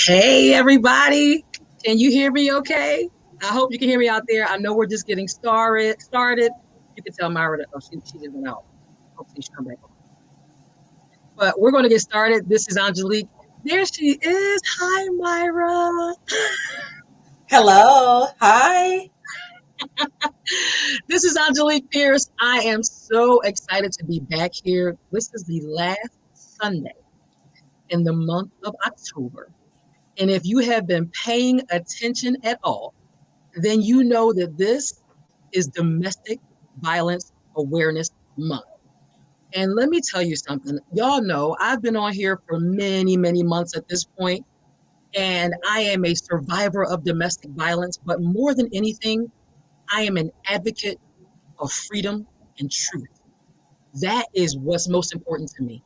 Hey, everybody. Can you hear me okay? I hope you can hear me out there. I know we're just getting started. You can tell Myra that she just went out. Hopefully she'll come back on. But we're going to get started. This is Angelique. There she is. Hi, Myra. Hello. Hi. This is Angelique Pierce. I am so excited to be back here. This is the last Sunday in the month of October. And if you have been paying attention at all, then you know that this is Domestic Violence Awareness Month. And let me tell you something. Y'all know I've been on here for many, many months at this point, and I am a survivor of domestic violence. But more than anything, I am an advocate of freedom and truth. That is what's most important to me.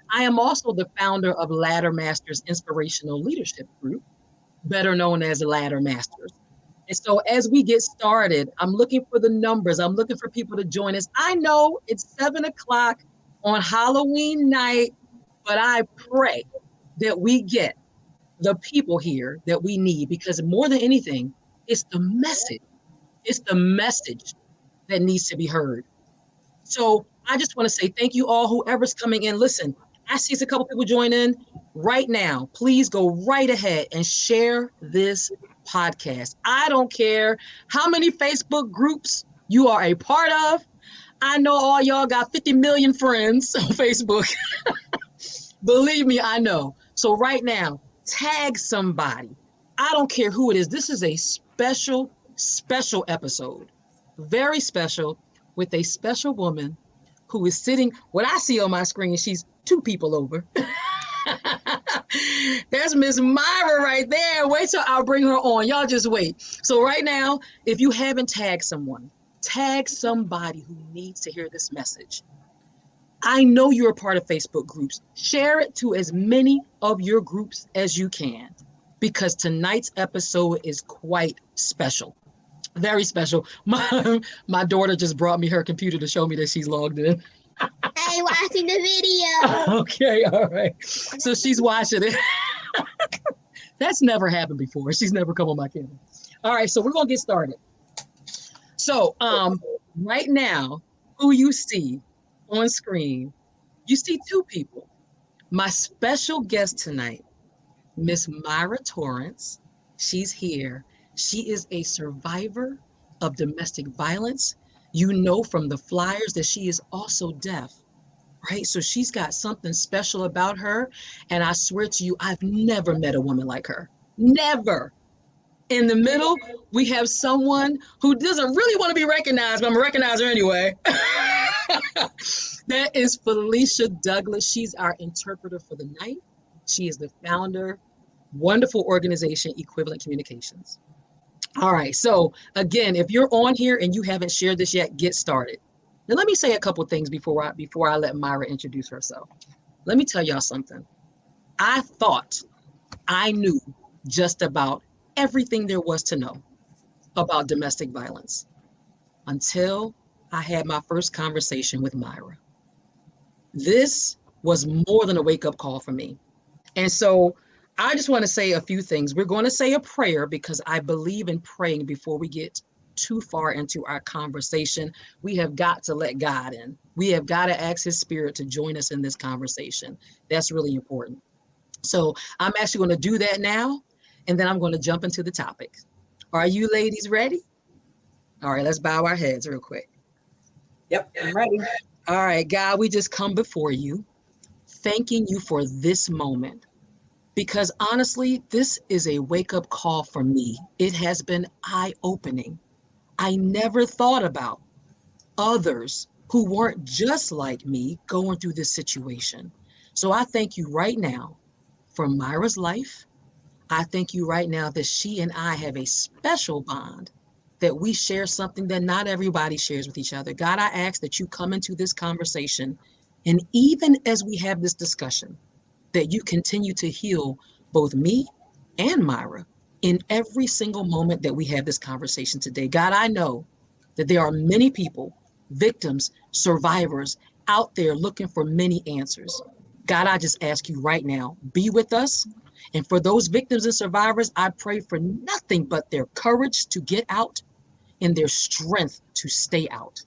I am also the founder of Ladder Masters Inspirational Leadership Group, better known as Ladder Masters. And so as we get started, I'm looking for the numbers. I'm looking for people to join us. I know it's 7:00 on Halloween night, but I pray that we get the people here that we need, because more than anything, it's the message. It's the message that needs to be heard. So I just want to say thank you all, whoever's coming in. Listen, I see a couple people join in right now. Please go right ahead and share this podcast. I don't care how many Facebook groups you are a part of. I know all y'all got 50 million friends on Facebook. Believe me, I know. So right now, tag somebody. I don't care who it is. This is a special, special episode. Very special, with a special woman who is sitting, what I see on my screen, she's 2 people over. That's Miss Myra right there. Wait till I'll bring her on. Y'all just wait. So right now, if you haven't tagged someone, tag somebody who needs to hear this message. I know you're a part of Facebook groups. Share it to as many of your groups as you can, because tonight's episode is quite special. Very special. My daughter just brought me her computer to show me that she's logged in. Hey, watching the video. Okay, all right. So she's watching it. That's never happened before. She's never come on my camera. All right, so we're gonna get started. So right now, who you see on screen, you see 2 people. My special guest tonight, Miss Myra Torrence. She's here. She is a survivor of domestic violence. You know from the flyers that she is also deaf, right? So she's got something special about her. And I swear to you, I've never met a woman like her. Never. In the middle, we have someone who doesn't really want to be recognized, but I'm going to recognize her anyway. That is Felicia Douglas. She's our interpreter for the night. She is the founder, wonderful organization, Equivalent Communications. All right, so again, if you're on here and you haven't shared this yet, get started. Now, let me say a couple things before I let Myra introduce herself. Let me tell y'all something. I thought I knew just about everything there was to know about domestic violence until I had my first conversation with Myra. This was more than a wake-up call for me. And so I just want to say a few things. We're going to say a prayer because I believe in praying before we get too far into our conversation. We have got to let God in. We have got to ask His Spirit to join us in this conversation. That's really important. So I'm actually going to do that now, and then I'm going to jump into the topic. Are you ladies ready? All right, let's bow our heads real quick. Yep, I'm ready. All right, God, we just come before you, thanking you for this moment. Because honestly, this is a wake-up call for me. It has been eye-opening. I never thought about others who weren't just like me going through this situation. So I thank you right now for Myra's life. I thank you right now that she and I have a special bond, that we share something that not everybody shares with each other. God, I ask that you come into this conversation, and even as we have this discussion, that you continue to heal both me and Myra in every single moment that we have this conversation today. God, I know that there are many people, victims, survivors out there looking for many answers. God, I just ask you right now, be with us. And for those victims and survivors, I pray for nothing but their courage to get out and their strength to stay out.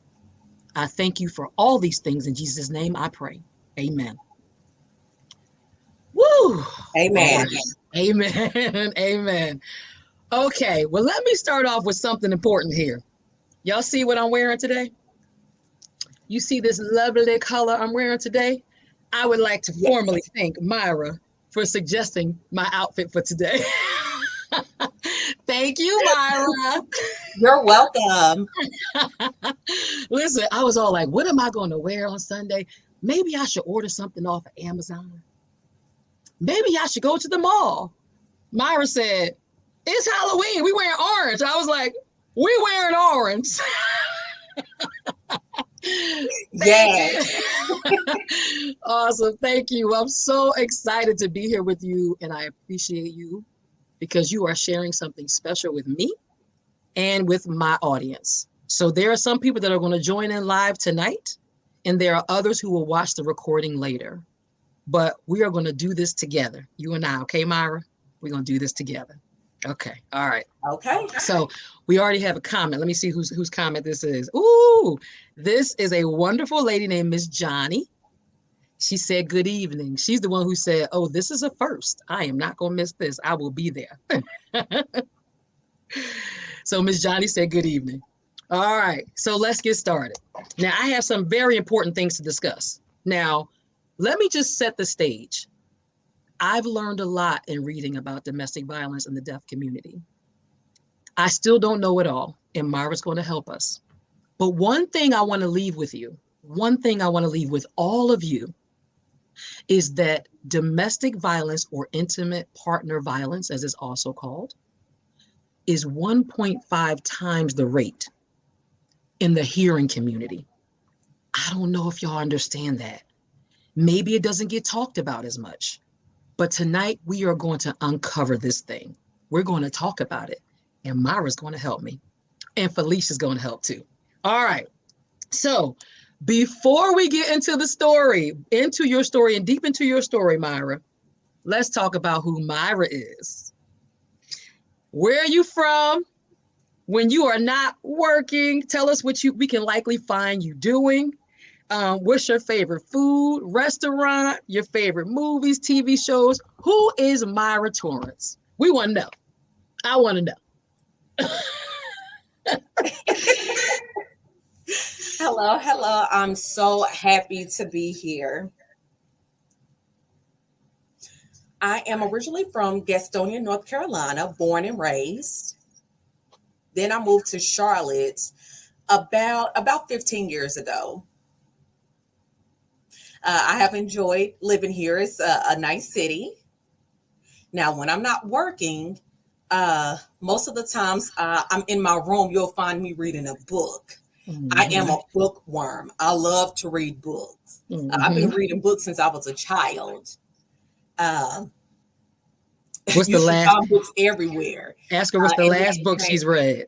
I thank you for all these things. In Jesus' name I pray. Amen. Woo! Amen. Amen. Amen. Okay, well, let me start off with something important here. Y'all see what I'm wearing today? You see this lovely color I'm wearing today? I would like to formally thank Myra for suggesting my outfit for today. Thank you, Myra. You're welcome. Listen, I was all like, what am I going to wear on Sunday? Maybe I should order something off of Amazon. Maybe I should go to the mall. Myra said, it's Halloween. We wearing orange. I was like, we wearing orange. Yeah. Awesome. Thank you. I'm so excited to be here with you, and I appreciate you because you are sharing something special with me and with my audience. So there are some people that are going to join in live tonight, and there are others who will watch the recording later. But we are going to do this together, you and I. Okay, Myra? We're going to do this together. Okay. All right. Okay. So we already have a comment. Let me see whose comment this is. Ooh, this is a wonderful lady named Miss Johnny. She said, good evening. She's the one who said, oh, this is a first. I am not going to miss this. I will be there. So Miss Johnny said, good evening. All right. So let's get started. Now, I have some very important things to discuss. Now, let me just set the stage. I've learned a lot in reading about domestic violence in the deaf community. I still don't know it all, and Myra's going to help us. But one thing I want to leave with you, one thing I want to leave with all of you, is that domestic violence, or intimate partner violence, as it's also called, is 1.5 times the rate in the hearing community. I don't know if y'all understand that. Maybe it doesn't get talked about as much. But tonight, we are going to uncover this thing. We're going to talk about it. And Myra's going to help me. And Felicia's going to help too. All right. So before we get into the story, into your story and deep into your story, Myra, let's talk about who Myra is. Where are you from? When you are not working, tell us what we can likely find you doing. What's your favorite food, restaurant, your favorite movies, TV shows? Who is Myra Torrence? We want to know. I want to know. Hello. I'm so happy to be here. I am originally from Gastonia, North Carolina, born and raised. Then I moved to Charlotte about 15 years ago. I have enjoyed living here. It's a nice city. Now, when I'm not working, most of the times I'm in my room, you'll find me reading a book. Mm-hmm. I am a bookworm. I love to read books. Mm-hmm. I've been reading books since I was a child. What's the last books everywhere? Ask her what's the last book she's read.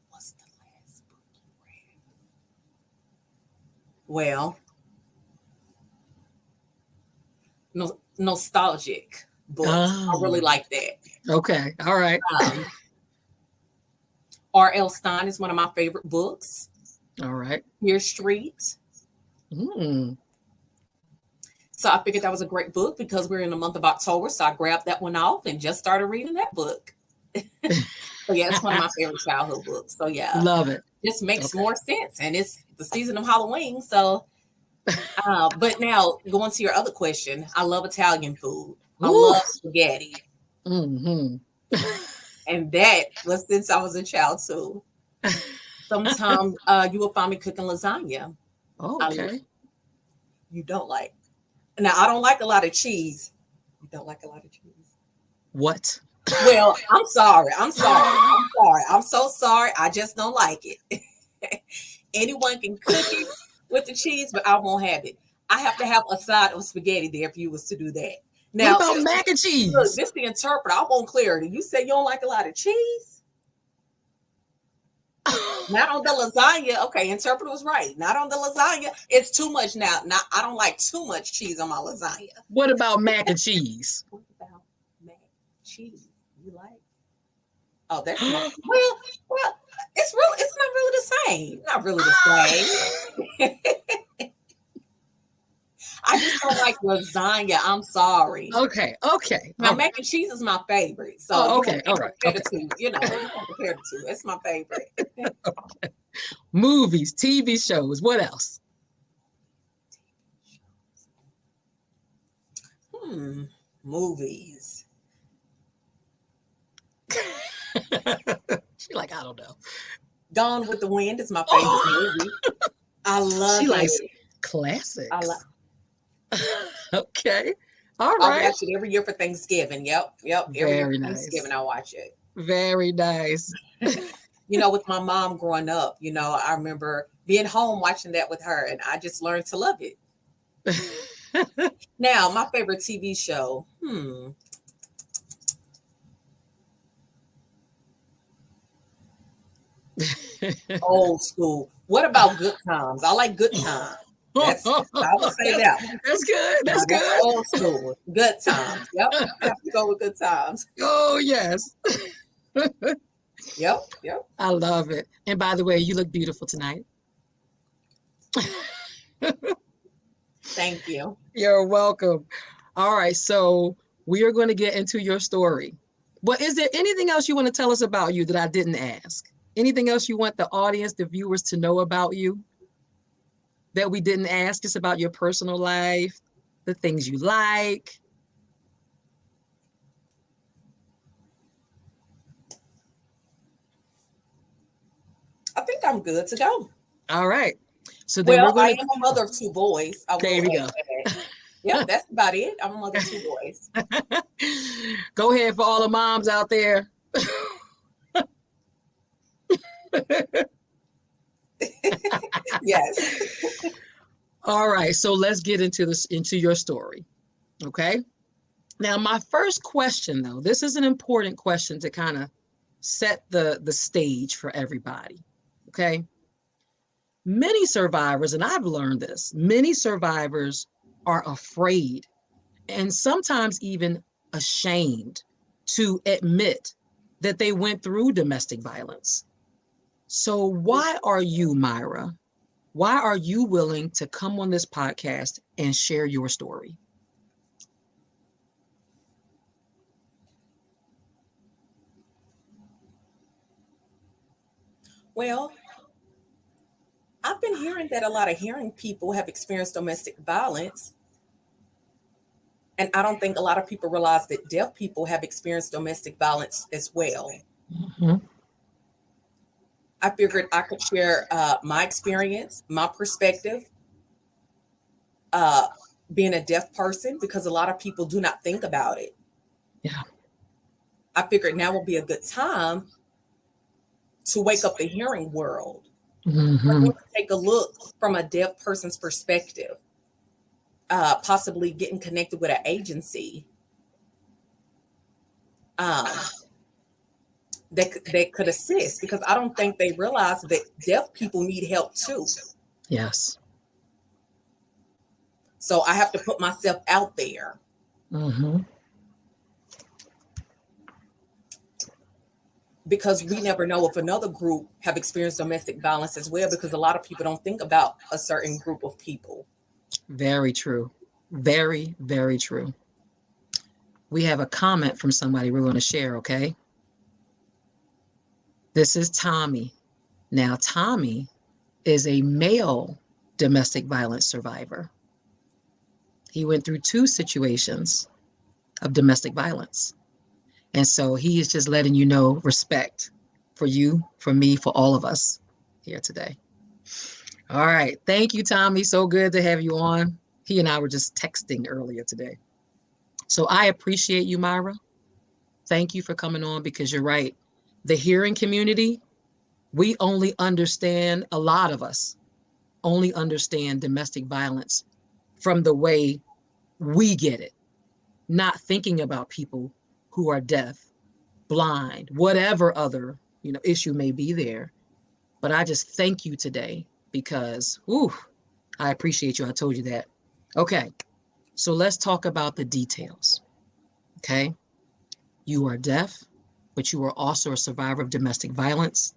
What's the last book you read? Well, nostalgic books. I really like that. Okay. All right. R.L. Stein is one of my favorite books. All right. Fear Street. So I figured that was a great book because we're in the month of October. So I grabbed that one off and just started reading that book. So yeah, it's one of my favorite childhood books. So yeah. Love it. Just makes more sense. And it's the season of Halloween. So, but now going to your other question, I love Italian food. I love spaghetti. Mm-hmm. And that was since I was a child too. Sometimes you will find me cooking lasagna. Oh, okay. You don't like. Now, I don't like a lot of cheese. You don't like a lot of cheese? What? Well, I'm sorry. I'm so sorry. I just don't like it. Anyone can cook it with the cheese, but I won't have it. I have to have a side of spaghetti there if you was to do that. Now, what about mac and cheese? Look, this the interpreter. I want clarity. You say you don't like a lot of cheese? Not on the lasagna. Okay, interpreter was right. Not on the lasagna. It's too much now. I don't like too much cheese on my lasagna. What about mac and cheese? What about cheese. You like? Oh, that's my well. It's not really the same. Not really the same. I just don't like lasagna. I'm sorry. Okay. Now, mac and cheese is my favorite. So Oh, you okay. All right. compare the two. You can't compare the two. It's my favorite. Okay. Movies, TV shows. What else? Movies. She like, I don't know. Gone with the Wind is my favorite movie. I love she likes it. Classics. I like. Okay. All I right. watch it every year for Thanksgiving. Yep. Every year for Thanksgiving, I watch it. Very nice. With my mom growing up, I remember being home watching that with her, and I just learned to love it. Now, my favorite TV show. Old school. What about Good Times? I like Good Times. I would say that. That's good. That's good. That's old school. Good Times. Yep. I have to go with Good Times. Oh, yes. Yep. I love it. And by the way, you look beautiful tonight. Thank you. You're welcome. All right. So we are going to get into your story. But is there anything else you want to tell us about you that I didn't ask? Anything else you want the audience, the viewers to know about you that we didn't ask? Just about your personal life, the things you like? I think I'm good to go. All right. So then I am a mother of two boys. There we go. Yep, that's about it. I'm a mother of two boys. Go ahead for all the moms out there. Yes. All right. So let's get into your story. Okay. Now, my first question, though, this is an important question to kind of set the stage for everybody. Okay. Many survivors, and I've learned this, many survivors are afraid and sometimes even ashamed to admit that they went through domestic violence. So why are you, Myra, why are you willing to come on this podcast and share your story? Well, I've been hearing that a lot of hearing people have experienced domestic violence. And I don't think a lot of people realize that deaf people have experienced domestic violence as well. Mm-hmm. I figured I could share my experience, my perspective, being a deaf person, because a lot of people do not think about it. Yeah. I figured now will be a good time to wake up the hearing world. Mm-hmm. Take a look from a deaf person's perspective, possibly getting connected with an agency that could assist, because I don't think they realize that deaf people need help too. Yes. So I have to put myself out there. Mm-hmm. Because we never know if another group have experienced domestic violence as well, because a lot of people don't think about a certain group of people. Very true. Very, very true. We have a comment from somebody we're going to share, okay? This is Tommy. Now, Tommy is a male domestic violence survivor. He went through 2 situations of domestic violence. And so he is just letting you know respect for you, for me, for all of us here today. All right. Thank you, Tommy. So good to have you on. He and I were just texting earlier today. So I appreciate you, Myra. Thank you for coming on, because you're right. The hearing community, we only understand, a lot of us only understand domestic violence from the way we get it, not thinking about people who are deaf, blind, whatever other, issue may be there. But I just thank you today, because, I appreciate you. I told you that. Okay. So let's talk about the details. Okay. You are deaf, but you are also a survivor of domestic violence.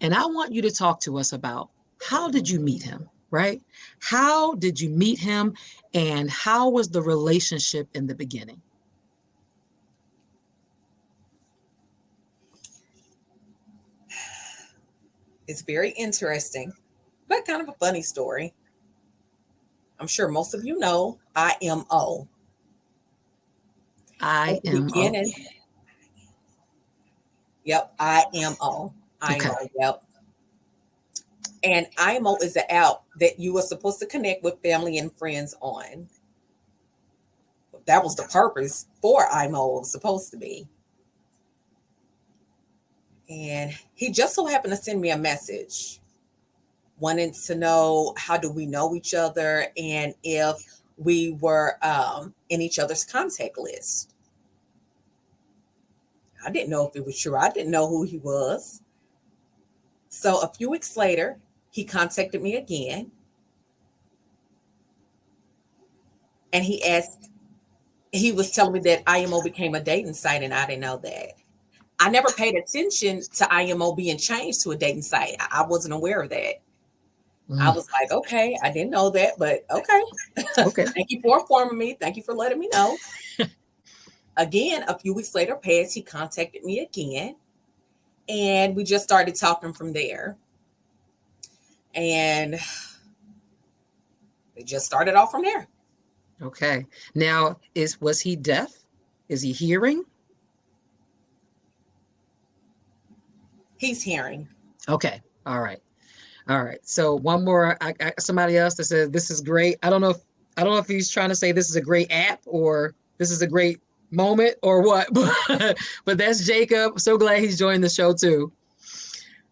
And I want you to talk to us about, how did you meet him, right? How did you meet him, and how was the relationship in the beginning? It's very interesting, but kind of a funny story. I'm sure most of you know IMO. At the IMO. beginning, yep, IMO. Okay. IMO, yep. And IMO is the app that you were supposed to connect with family and friends on. That was the purpose for IMO, was supposed to be. And he just so happened to send me a message, wanting to know how do we know each other and if we were in each other's contact list. I didn't know if it was true. I didn't know who he was. So a few weeks later, he contacted me again. And he was telling me that IMO became a dating site, and I didn't know that. I never paid attention to IMO being changed to a dating site. I wasn't aware of that. I was like, okay, I didn't know that, but okay. Okay. Thank you for informing me. Thank you for letting me know. Again, a few weeks later passed, he contacted me again, and we just started talking from there. And it just started off from there. Okay. Now, was he deaf? Is he hearing? He's hearing. Okay. All right. All right. So one more. Somebody else that says this is great. I don't know if he's trying to say this is a great app or this is a great moment or what. But that's Jacob. So glad he's joined the show too.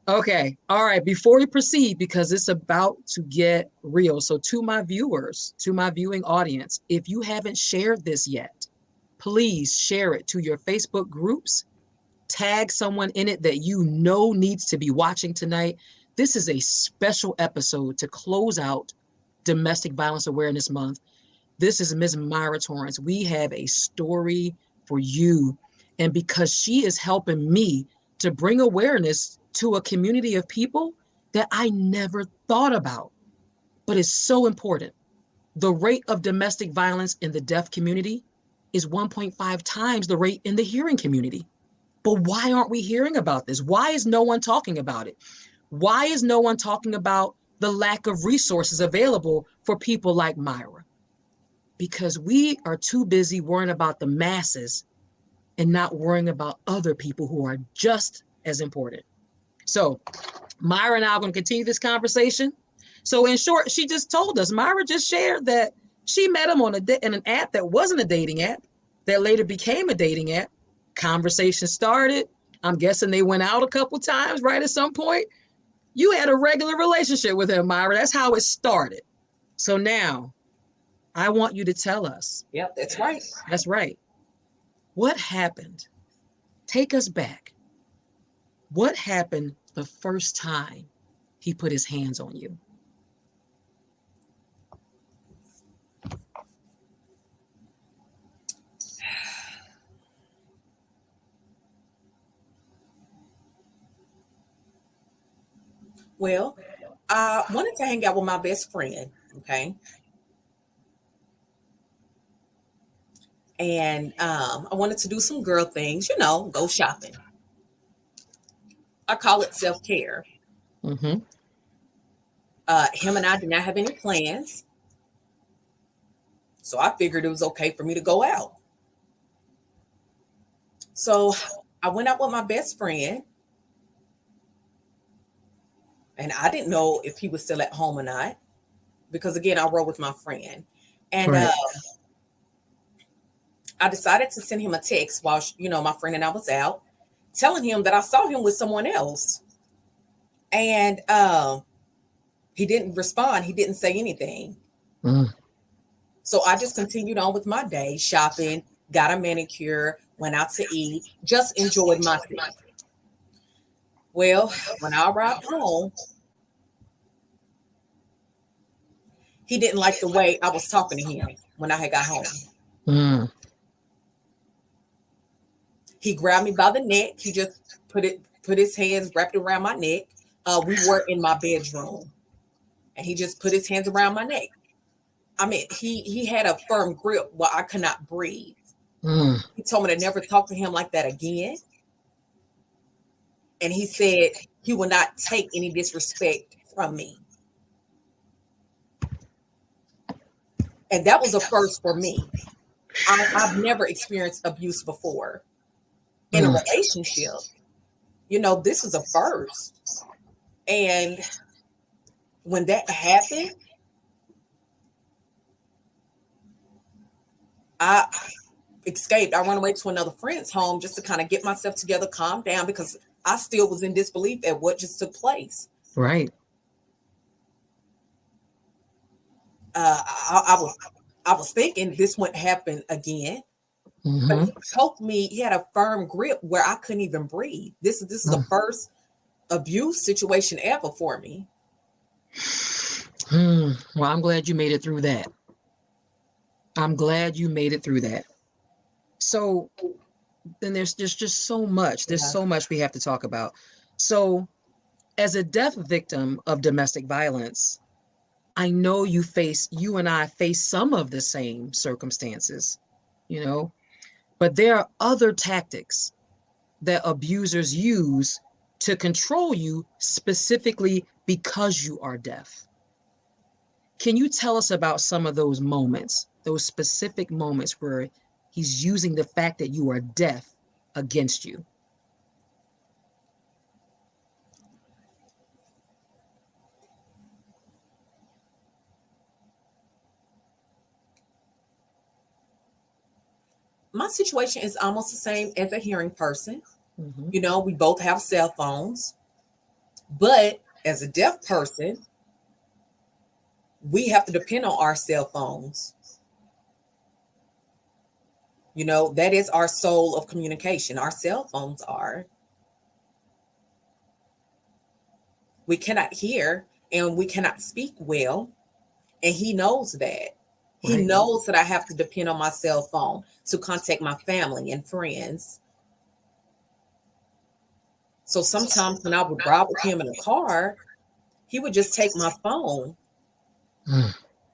Okay. All right. Before we proceed, because it's about to get real. So to my viewers, to my viewing audience, if you haven't shared this yet, please share it to your Facebook groups. Tag someone in it that you know needs to be watching tonight. This is a special episode to close out Domestic Violence Awareness Month. This is Ms. Myra Torrence. We have a story for you. And because she is helping me to bring awareness to a community of people that I never thought about, but it's so important. The rate of domestic violence in the deaf community is 1.5 times the rate in the hearing community. But why aren't we hearing about this? Why is no one talking about it? Why is no one talking about the lack of resources available for people like Myra? Because we are too busy worrying about the masses and not worrying about other people who are just as important. So Myra and I are going to continue this conversation. So in short, she just told us, Myra just shared that she met him on in an app that wasn't a dating app, that later became a dating app. Conversation started. I'm guessing they went out a couple times, right? At some point, you had a regular relationship with him, Myra. That's how it started. So now I want you to tell us. Yep, that's right. That's right. What happened? Take us back. What happened the first time he put his hands on you? Well, I wanted to hang out with my best friend, okay? And I wanted to do some girl things, go shopping. I call it self-care. Mm-hmm. Him and I did not have any plans. So I figured it was okay for me to go out. So I went out with my best friend. And I didn't know if he was still at home or not. Because again, I rode with my friend. And Right. I decided to send him a text while, my friend and I was out, telling him that I saw him with someone else. And he didn't respond. He didn't say anything. So I just continued on with my day, shopping, got a manicure, went out to eat, just enjoyed myself. Well, when I arrived home, he didn't like the way I was talking to him when I had got home. He grabbed me by the neck. He just put his hands wrapped around my neck. We were in my bedroom, and he just put his hands around my neck. I mean, he had a firm grip where I could not breathe. He told me to never talk to him like that again. And he said he will not take any disrespect from me. And that was a first for me. I've never experienced abuse before in a relationship. You know, this is a first. And when that happened, I escaped. I ran away to another friend's home just to kind of get myself together, calm down, because I still was in disbelief at what just took place. Right. I was thinking this wouldn't happen again. But he choked me. He had a firm grip where I couldn't even breathe. This is the first abuse situation ever for me. Well, I'm glad you made it through that. I'm glad you made it through that. So then there's just so much. There's so much we have to talk about. So as a deaf victim of domestic violence, I know you and I face some of the same circumstances, you know, but there are other tactics that abusers use to control you specifically because you are deaf. Can you tell us about some of those moments, those specific moments where he's using the fact that you are deaf against you? My situation is almost the same as a hearing person. You know, we both have cell phones, but as a deaf person, we have to depend on our cell phones. You know, that is our soul of communication. Our cell phones are. We cannot hear and we cannot speak well. And he knows that. He knows that I have to depend on my cell phone to contact my family and friends. So sometimes when I would ride with him in a car, he would just take my phone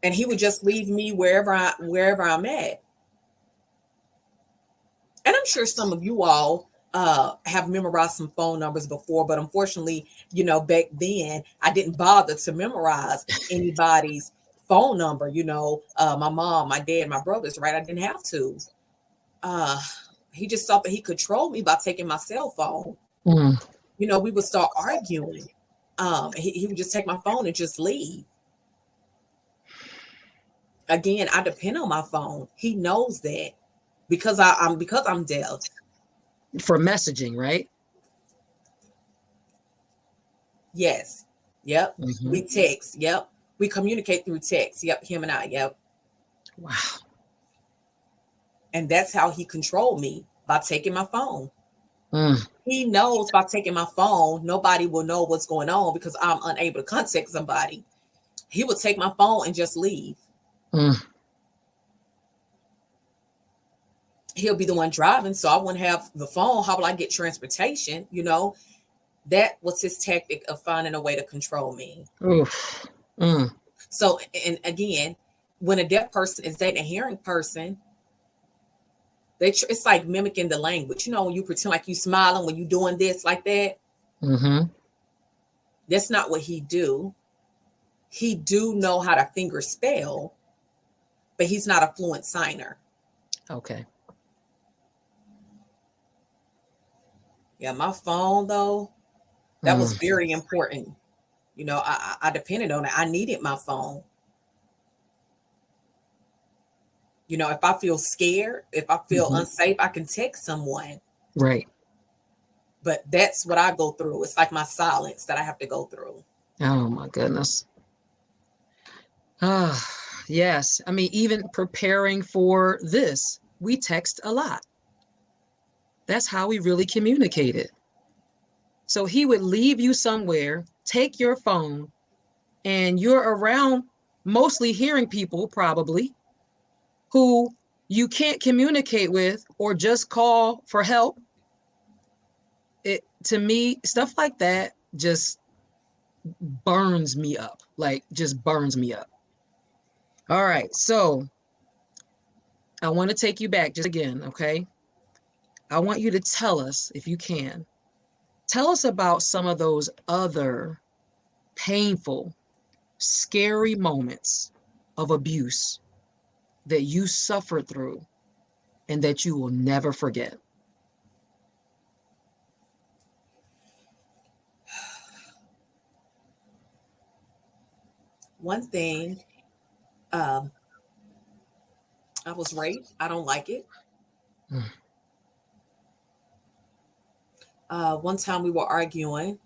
and he would just leave me wherever I'm at. And I'm sure some of you all have memorized some phone numbers before, but unfortunately, you know, back then I didn't bother to memorize anybody's phone number. You know, my mom, my dad, my brothers, right? I didn't have to. He just thought that he controlled me by taking my cell phone. You know, we would start arguing. He would just take my phone and just leave. Again, I depend on my phone. He knows that because I'm deaf. For messaging, right? Yes. Yep. We text. Yep. We communicate through text. Yep. Him and I. Yep. Wow. And that's how he controlled me, by taking my phone. He knows by taking my phone, nobody will know what's going on because I'm unable to contact somebody. He would take my phone and just leave. He'll be the one driving, so I wouldn't have the phone. How will I get transportation? You know, that was his tactic of finding a way to control me. So, and again, when a deaf person is dating a hearing person, it's like mimicking the language. You know, when you pretend like you smiling when you doing this like that. That's not what he do. He do know how to finger spell, but he's not a fluent signer. Okay. Yeah, my phone though, that was very important. You know, I depended on it. I needed my phone. You know, if I feel scared, if I feel unsafe, I can text someone. Right. But that's what I go through. It's like my silence that I have to go through. Oh my goodness. Yes. I mean, even preparing for this, we text a lot. That's how we really communicated. So he would leave you somewhere, take your phone, and you're around mostly hearing people probably who you can't communicate with or just call for help it to me, stuff like that just burns me up. Like just burns me up. All right, so I want to take you back just again, okay? I want you to tell us, if you can, tell us about some of those other painful, scary moments of abuse that you suffered through and that you will never forget. One thing, I was raped. I don't like it. One time we were arguing.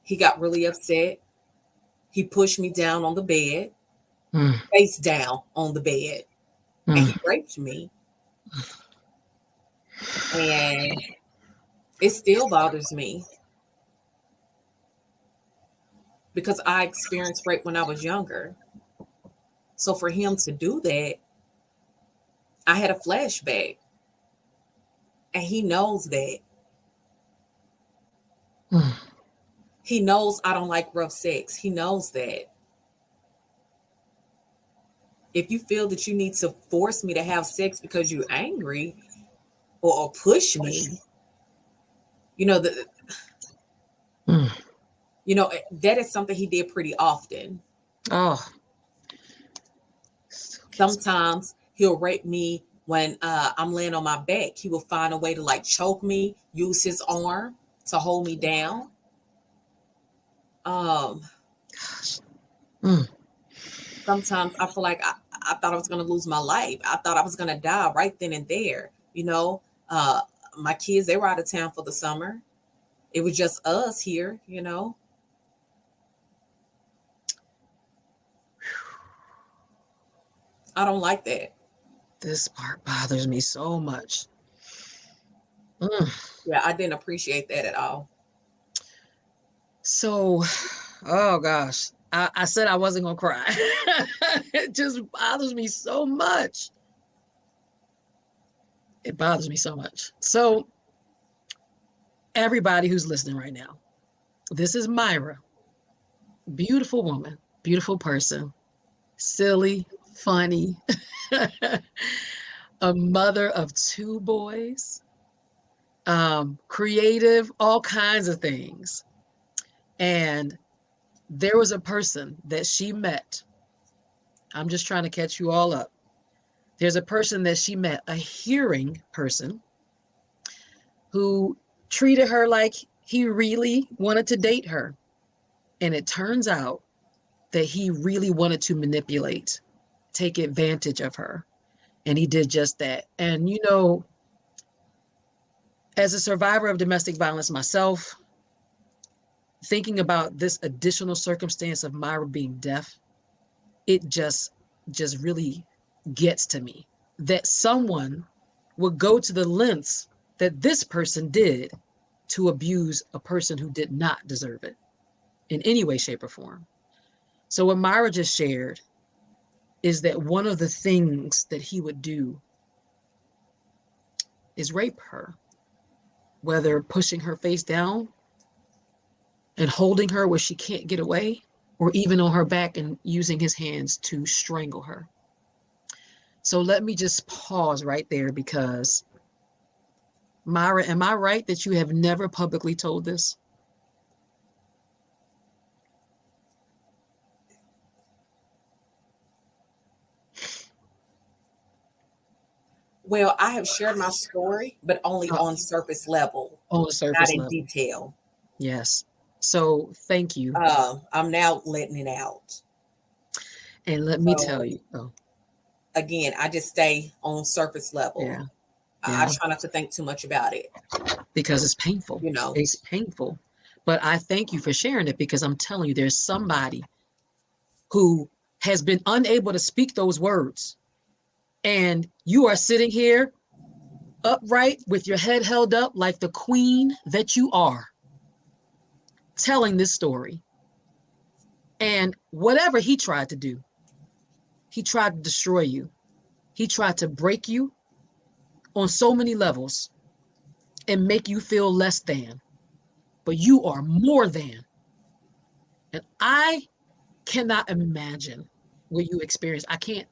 He got really upset. He pushed me down on the bed, face down on the bed, and he raped me. And it still bothers me because I experienced rape when I was younger. So for him to do that, I had a flashback. And he knows that. He knows I don't like rough sex. He knows that. If you feel that you need to force me to have sex because you're angry or push me, you know, that is something he did pretty often. Oh. Sometimes he'll rape me when I'm laying on my back. He will find a way to like choke me, use his arm to hold me down. Sometimes I feel like I thought I was going to lose my life. I thought I was going to die right then and there. My kids, they were out of town for the summer. It was just us here, I don't like that. This part bothers me so much. Yeah, I didn't appreciate that at all. So, oh gosh, I said I wasn't gonna cry. It just bothers me so much. It bothers me so much. So, everybody who's listening right now, this is Myra. Beautiful woman, beautiful person, silly, funny, a mother of 2 boys, creative, all kinds of things. And there was a person that she met. I'm just trying to catch you all up. There's a person that she met, a hearing person, who treated her like he really wanted to date her. And it turns out that he really wanted to manipulate, take advantage of her. And he did just that. And, as a survivor of domestic violence myself, thinking about this additional circumstance of Myra being deaf, it just really gets to me that someone would go to the lengths that this person did to abuse a person who did not deserve it in any way, shape, or form. So what Myra just shared is that one of the things that he would do is rape her, whether pushing her face down and holding her where she can't get away, or even on her back and using his hands to strangle her. So let me just pause right there, because Myra, am I right that you have never publicly told this? Well, I have shared my story, but only on surface level. On the surface level. Not in detail. Yes. So thank you. I'm now letting it out. And let me tell you. Again, I just stay on surface level. Yeah. I try not to think too much about it. Because it's painful. It's painful. But I thank you for sharing it, because I'm telling you, there's somebody who has been unable to speak those words. And you are sitting here upright with your head held up like the queen that you are, telling this story. And whatever he tried to do, he tried to destroy you. He tried to break you on so many levels and make you feel less than. but you are more than. And I cannot imagine what you experienced. I can't.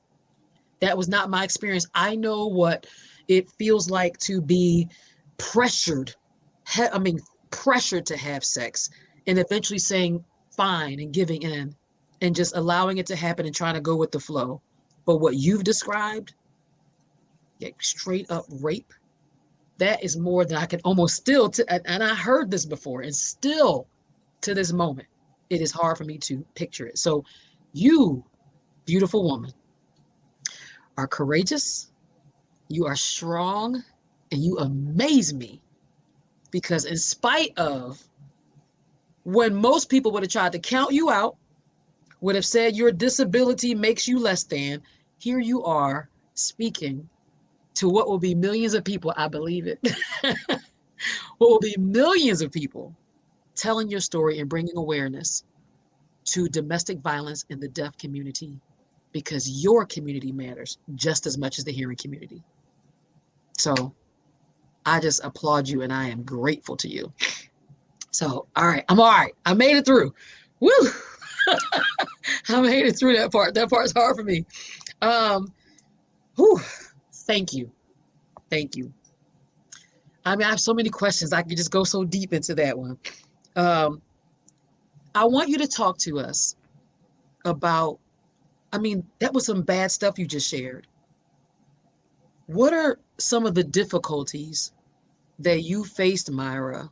That was not my experience. I know what it feels like to be pressured. Pressured to have sex and eventually saying fine and giving in and just allowing it to happen and trying to go with the flow. But what you've described, straight up rape, that is more than I can almost still, and I heard this before, and still to this moment, it is hard for me to picture it. So you, beautiful woman, are courageous, you are strong, and you amaze me because in spite of when most people would have tried to count you out, would have said your disability makes you less than, here you are speaking to what will be millions of people, I believe it, what will be millions of people telling your story and bringing awareness to domestic violence in the deaf community because your community matters just as much as the hearing community. So I just applaud you and I am grateful to you. So, all right, I'm all right. I made it through. Woo! I made it through that part. That part's hard for me. Whew. Thank you. Thank you. I mean, I have so many questions. I could just go so deep into that one. I want you to talk to us about, that was some bad stuff you just shared. What are some of the difficulties that you faced, Myra,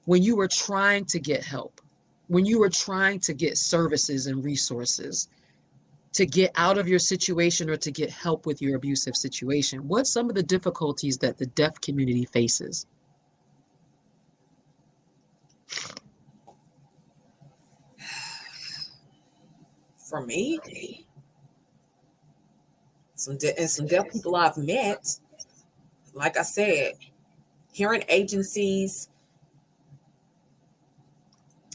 when you were trying to get help, when you were trying to get services and resources to get out of your situation or to get help with your abusive situation? What's some of the difficulties that the deaf community faces? For me, some deaf people I've met, like I said, hearing agencies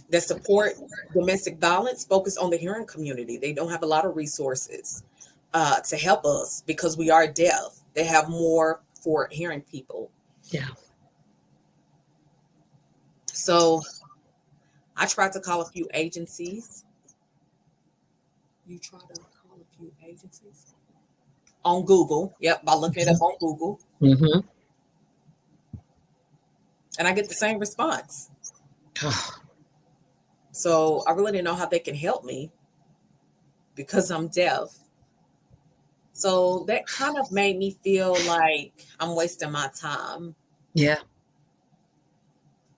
that support domestic violence focus on the hearing community. They don't have a lot of resources to help us because we are deaf. They have more for hearing people. Yeah. So I tried to call a few agencies. You try to call a few agencies? On Google. Yep, by looking it up on Google. Mm-hmm. And I get the same response. So I really didn't know how they can help me because I'm deaf. So that kind of made me feel like I'm wasting my time. Yeah.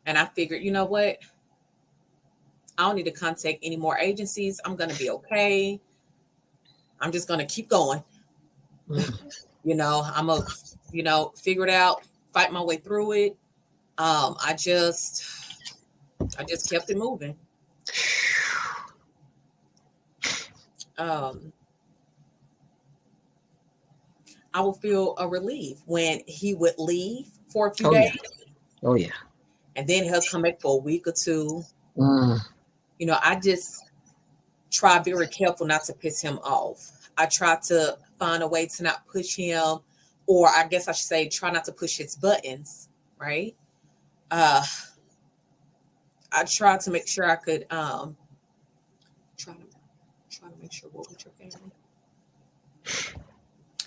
And I figured, you know what? I don't need to contact any more agencies. I'm going to be okay. I'm just going to keep going. I'm going to, figure it out, fight my way through it. I just kept it moving. I would feel a relief when he would leave for a few days. Yeah. Oh, yeah. And then he'll come back for a week or two. I just try very careful not to piss him off. I try to find a way to not push him, or I guess I should say try not to push his buttons, right? I tried to make sure I could try to make sure what with your family.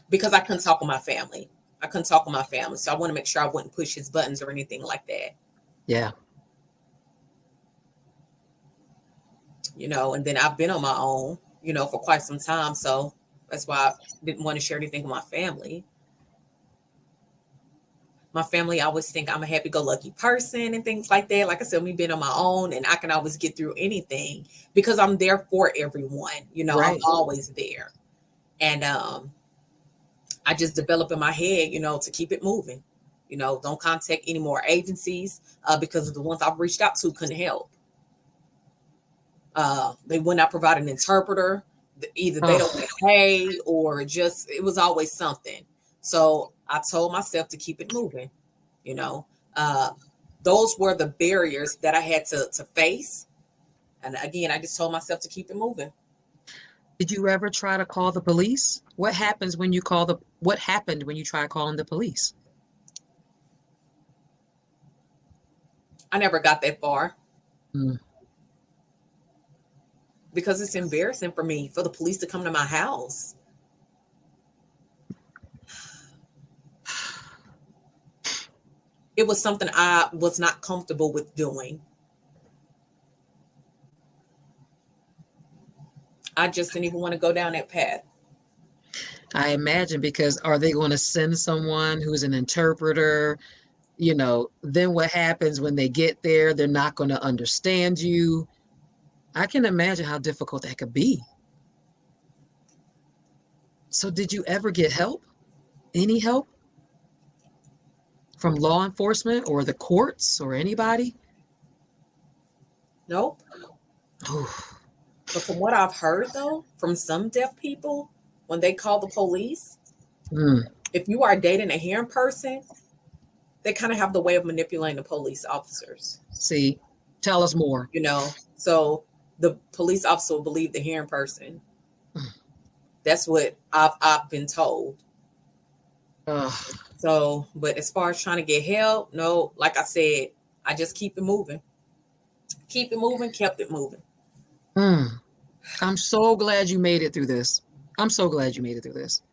Because I couldn't talk with my family. So I want to make sure I wouldn't push his buttons or anything like that. Yeah. And then I've been on my own, for quite some time. So that's why I didn't want to share anything with my family. My family always think I'm a happy-go-lucky person and things like that. Like I said, me being on my own, and I can always get through anything because I'm there for everyone. Right. I'm always there. And I just develop in my head, to keep it moving. Don't contact any more agencies because the ones I've reached out to couldn't help. They would not provide an interpreter. Either they don't pay or just, it was always something. So I told myself to keep it moving. Those were the barriers that I had to face. And again, I just told myself to keep it moving. Did you ever try to call the police? What happened when you tried calling the police? I never got that far. Mm. Because it's embarrassing for me for the police to come to my house. It was something I was not comfortable with doing. I just didn't even want to go down that path. I imagine, because are they going to send someone who's an interpreter? You know, then what happens when they get there? They're not going to understand you. I can imagine how difficult that could be. So did you ever get help? Any help? From law enforcement or the courts or anybody? Nope. But from what I've heard, though, from some deaf people, when they call the police, if you are dating a hearing person, they kind of have the way of manipulating the police officers. See, tell us more. You know, so the police officer will believe the hearing person. That's what I've been told. So, but as far as trying to get help, no, like I said, I just keep it moving. Keep it moving, kept it moving. I'm so glad you made it through this. I'm so glad you made it through this.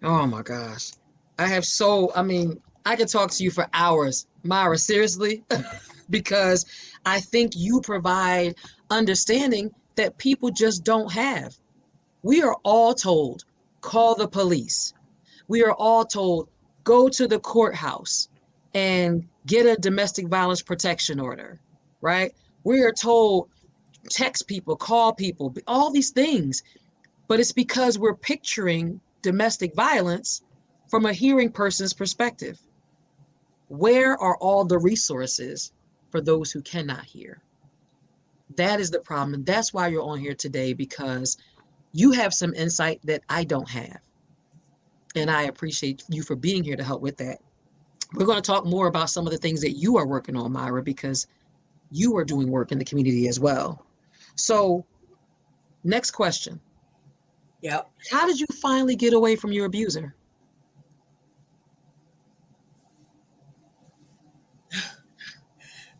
Oh my gosh. I could talk to you for hours, Myra, seriously, because I think you provide understanding that people just don't have. We are all told, call the police. We are all told, go to the courthouse and get a domestic violence protection order, right? We are told, text people, call people, all these things. But it's because we're picturing domestic violence from a hearing person's perspective. Where are all the resources for those who cannot hear? That is the problem. And that's why you're on here today, because you have some insight that I don't have. And I appreciate you for being here to help with that. We're going to talk more about some of the things that you are working on, Myra, because you are doing work in the community as well. So, next question. Yep. How did you finally get away from your abuser?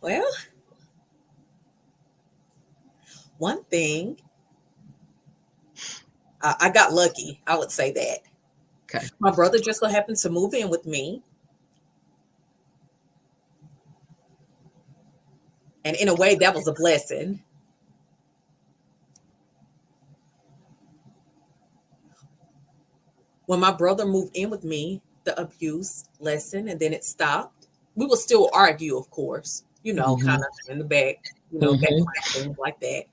Well, one thing, I got lucky. I would say that. Okay. My brother just so happened to move in with me. And in a way, that was a blessing. When my brother moved in with me, the abuse lessened and then it stopped. We will still argue, of course, kind of in the back, background, things like that.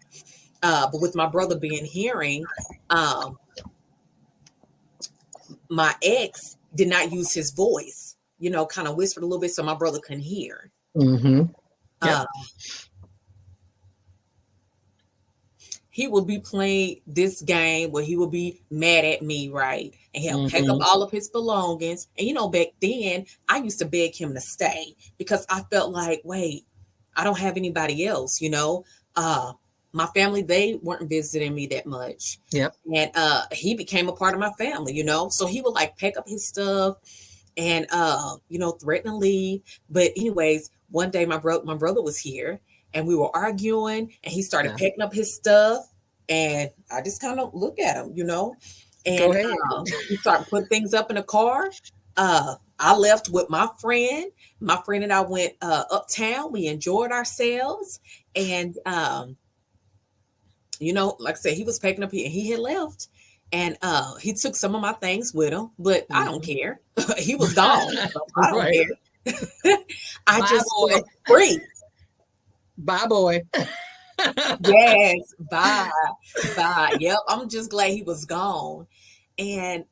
But with my brother being hearing, my ex did not use his voice, kind of whispered a little bit so my brother couldn't hear. Yep. He would be playing this game where he would be mad at me, right? And he'll pack up all of his belongings. And, back then, I used to beg him to stay because I felt like, wait, I don't have anybody else, My family, they weren't visiting me that much. Yep. And he became a part of my family, So he would pack up his stuff and, threaten to leave. But anyways, one day my brother was here. And we were arguing, and he started packing up his stuff, and I just kind of look at him, and he started putting things up in the car. I left with my friend. My friend and I went uptown. We enjoyed ourselves, and like I said, he was packing up here, and he had left, and he took some of my things with him, but I don't care. He was gone. So I don't care. I just felt free. Bye, boy. Yes, bye. Yep, I'm just glad he was gone. And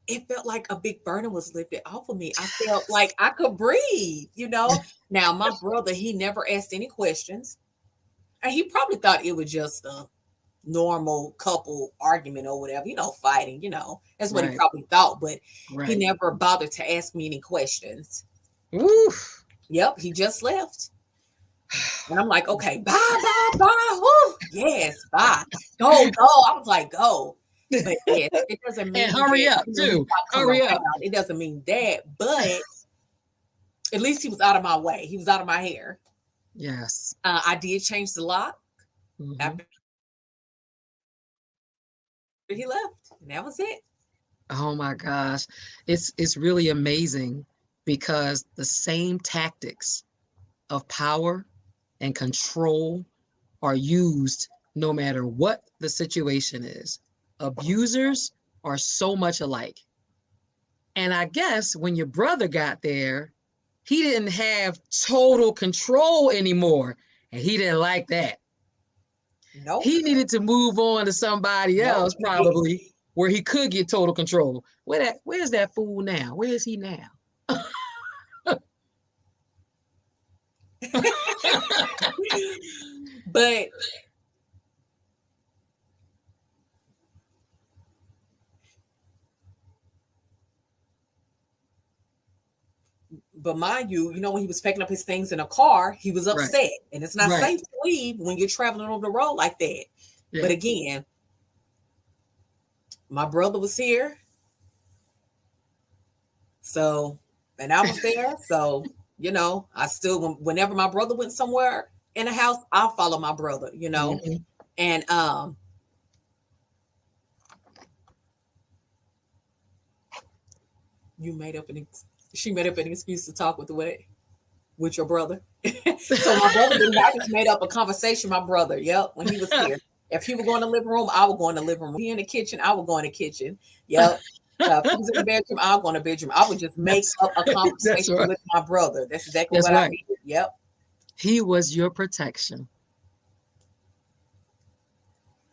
it felt like a big burden was lifted off of me. I felt like I could breathe, Now, my brother, he never asked any questions. And he probably thought it was just a normal couple argument or whatever, fighting, That's what he probably thought. But he never bothered to ask me any questions. Oof. Yep, he just left. And I'm like, okay, bye. Woo, yes, bye. Go. I was like, go. But yes, it doesn't mean and hurry up, too. Hurry up. It doesn't mean that. But At least he was out of my way. He was out of my hair. Yes. I did change the lock after he left, and that was it. Oh my gosh. It's really amazing because the same tactics of power and control are used no matter what the situation is. Abusers are so much alike. And I guess when your brother got there, he didn't have total control anymore. And he didn't like that. Nope. He needed to move on to somebody else, probably, where he could get total control. Where's that fool now? Where is he now? But mind you, when he was packing up his things in a car, he was upset. Right. And it's not safe to leave when you're traveling over the road like that. Yeah. But again, my brother was here. So, and I was there. So, I still, whenever my brother went somewhere in a house, I'll follow my brother, Mm-hmm. And she made up an excuse to talk with your brother. So my brother I just made up a conversation. My brother, when he was here. If he would go in the living room, I would go in the living room. If he in the kitchen, I would go in the kitchen. If he was in the bedroom, I'll go in the bedroom. I would just make up a conversation with my brother. That's exactly what I did. Yep. He was your protection.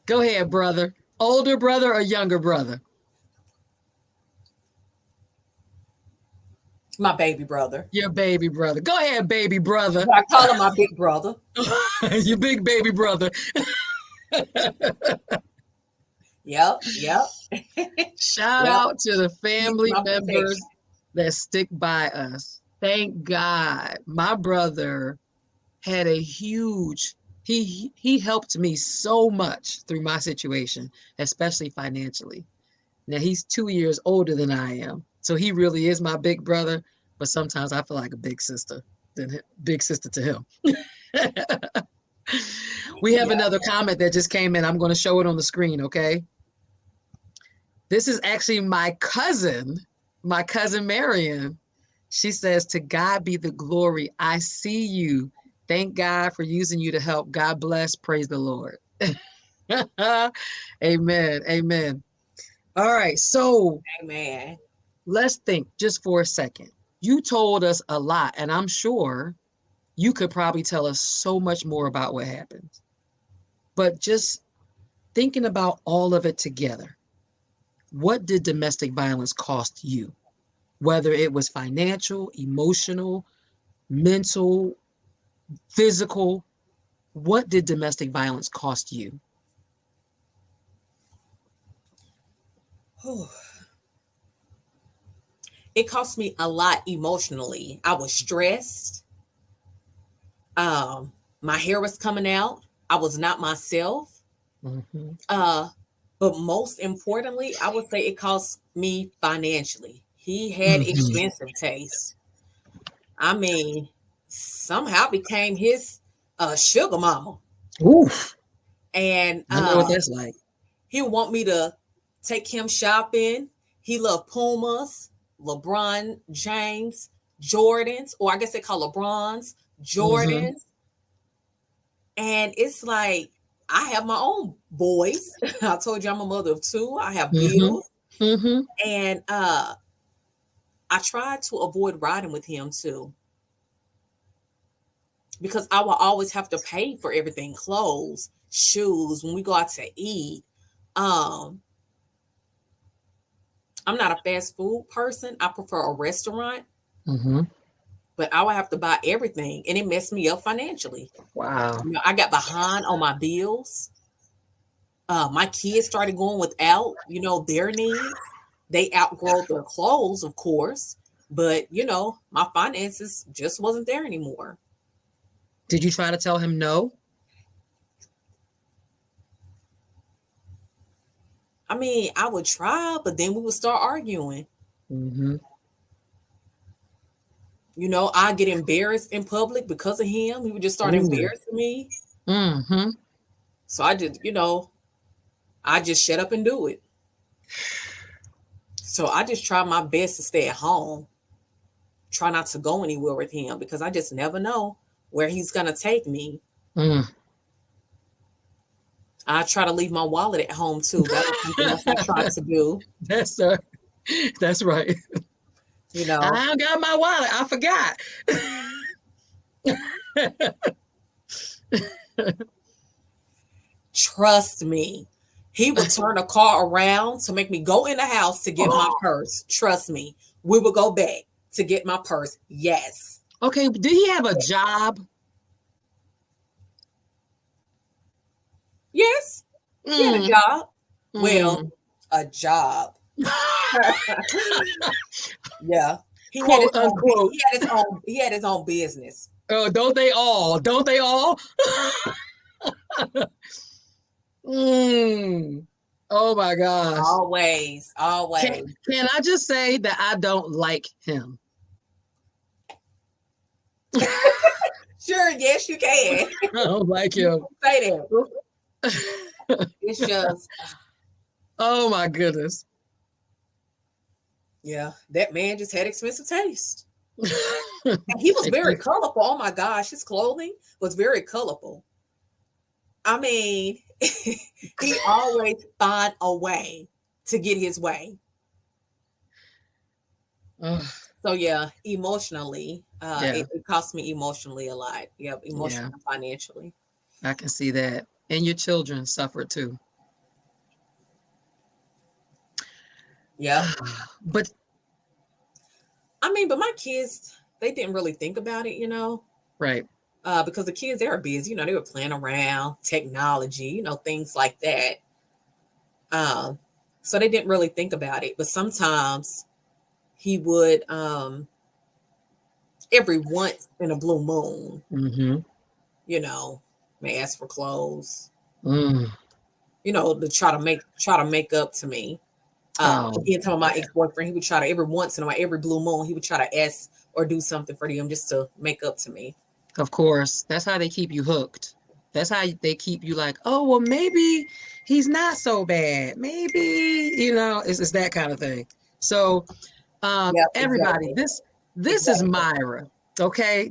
Go ahead, brother. Older brother or younger brother? My baby brother. Your baby brother. Go ahead, baby brother. I call him my big brother. Your big baby brother. Yep. Shout out to the family members that stick by us. Thank God. My brother had a huge, he helped me so much through my situation, especially financially. Now he's 2 years older than I am. So he really is my big brother, but sometimes I feel like a big sister to him. We have another comment that just came in. I'm going to show it on the screen, okay? This is actually my cousin Marion. She says, "To God be the glory. I see you. Thank God for using you to help. God bless. Praise the Lord." Amen. Amen. All right. So, amen. Let's think just for a second. You told us a lot, and I'm sure you could probably tell us so much more about what happened. But just thinking about all of it together, what did domestic violence cost you? Whether it was financial, emotional, mental, physical, what did domestic violence cost you? It cost me a lot emotionally. I was stressed. My hair was coming out. I was not myself. Mm-hmm. But most importantly, I would say it cost me financially. He had expensive taste. I mean, somehow became his sugar mama. Oof. And I know what that's like. He would want me to take him shopping. He loved Pumas, LeBron James, Jordans, or I guess they call LeBrons, Jordans. Mm-hmm. And it's like, I have my own boys. I told you I'm a mother of 2. I have bills. Mm-hmm. And I tried to avoid riding with him too. Because I will always have to pay for everything, clothes, shoes, when we go out to eat. I'm not a fast food person. I prefer a restaurant. Mm-hmm. But I would have to buy everything, and it messed me up financially. Wow. I got behind on my bills. My kids started going without, their needs. They outgrow their clothes, of course. But, my finances just wasn't there anymore. Did you try to tell him no? I mean, I would try, but then we would start arguing. Mm-hmm. I get embarrassed in public because of him. He would just start embarrassing me. Mm-hmm. So I just shut up and do it. So I just try my best to stay at home. Try not to go anywhere with him because I just never know where he's going to take me. I try to leave my wallet at home too. That was something else I tried to do. That's right. I don't got my wallet. I forgot. Trust me. He would turn a car around to make me go in the house to get my purse. Trust me. We would go back to get my purse. Yes. Okay. Did he have a job? Yes. He had a job. Well, a job. Yeah. He Quote unquote. He had his own business. Oh, don't they all? Don't they all? Oh my gosh. Always. Can I just say that I don't like him? Sure, yes, you can. I don't like him. Say that. It's just. Oh my goodness. Yeah, that man just had expensive taste. And he was very colorful. Oh my gosh, his clothing was very colorful. I mean, he always find a way to get his way. So yeah, emotionally, it cost me emotionally a lot. Yep, emotionally and financially. I can see that. And your children suffered too. Yeah. But my kids, they didn't really think about it, Right. Because the kids, they were busy, they were playing around, technology, things like that. So they didn't really think about it. But sometimes he would, every once in a blue moon, may ask for clothes, to try to make up to me. Again, talking about my ex-boyfriend, he would try to every blue moon, he would try to ask or do something for them just to make up to me. Of course, that's how they keep you hooked. That's how they keep you like, oh, well, maybe he's not so bad. Maybe, it's that kind of thing. So, everybody, exactly. This is Myra. Okay.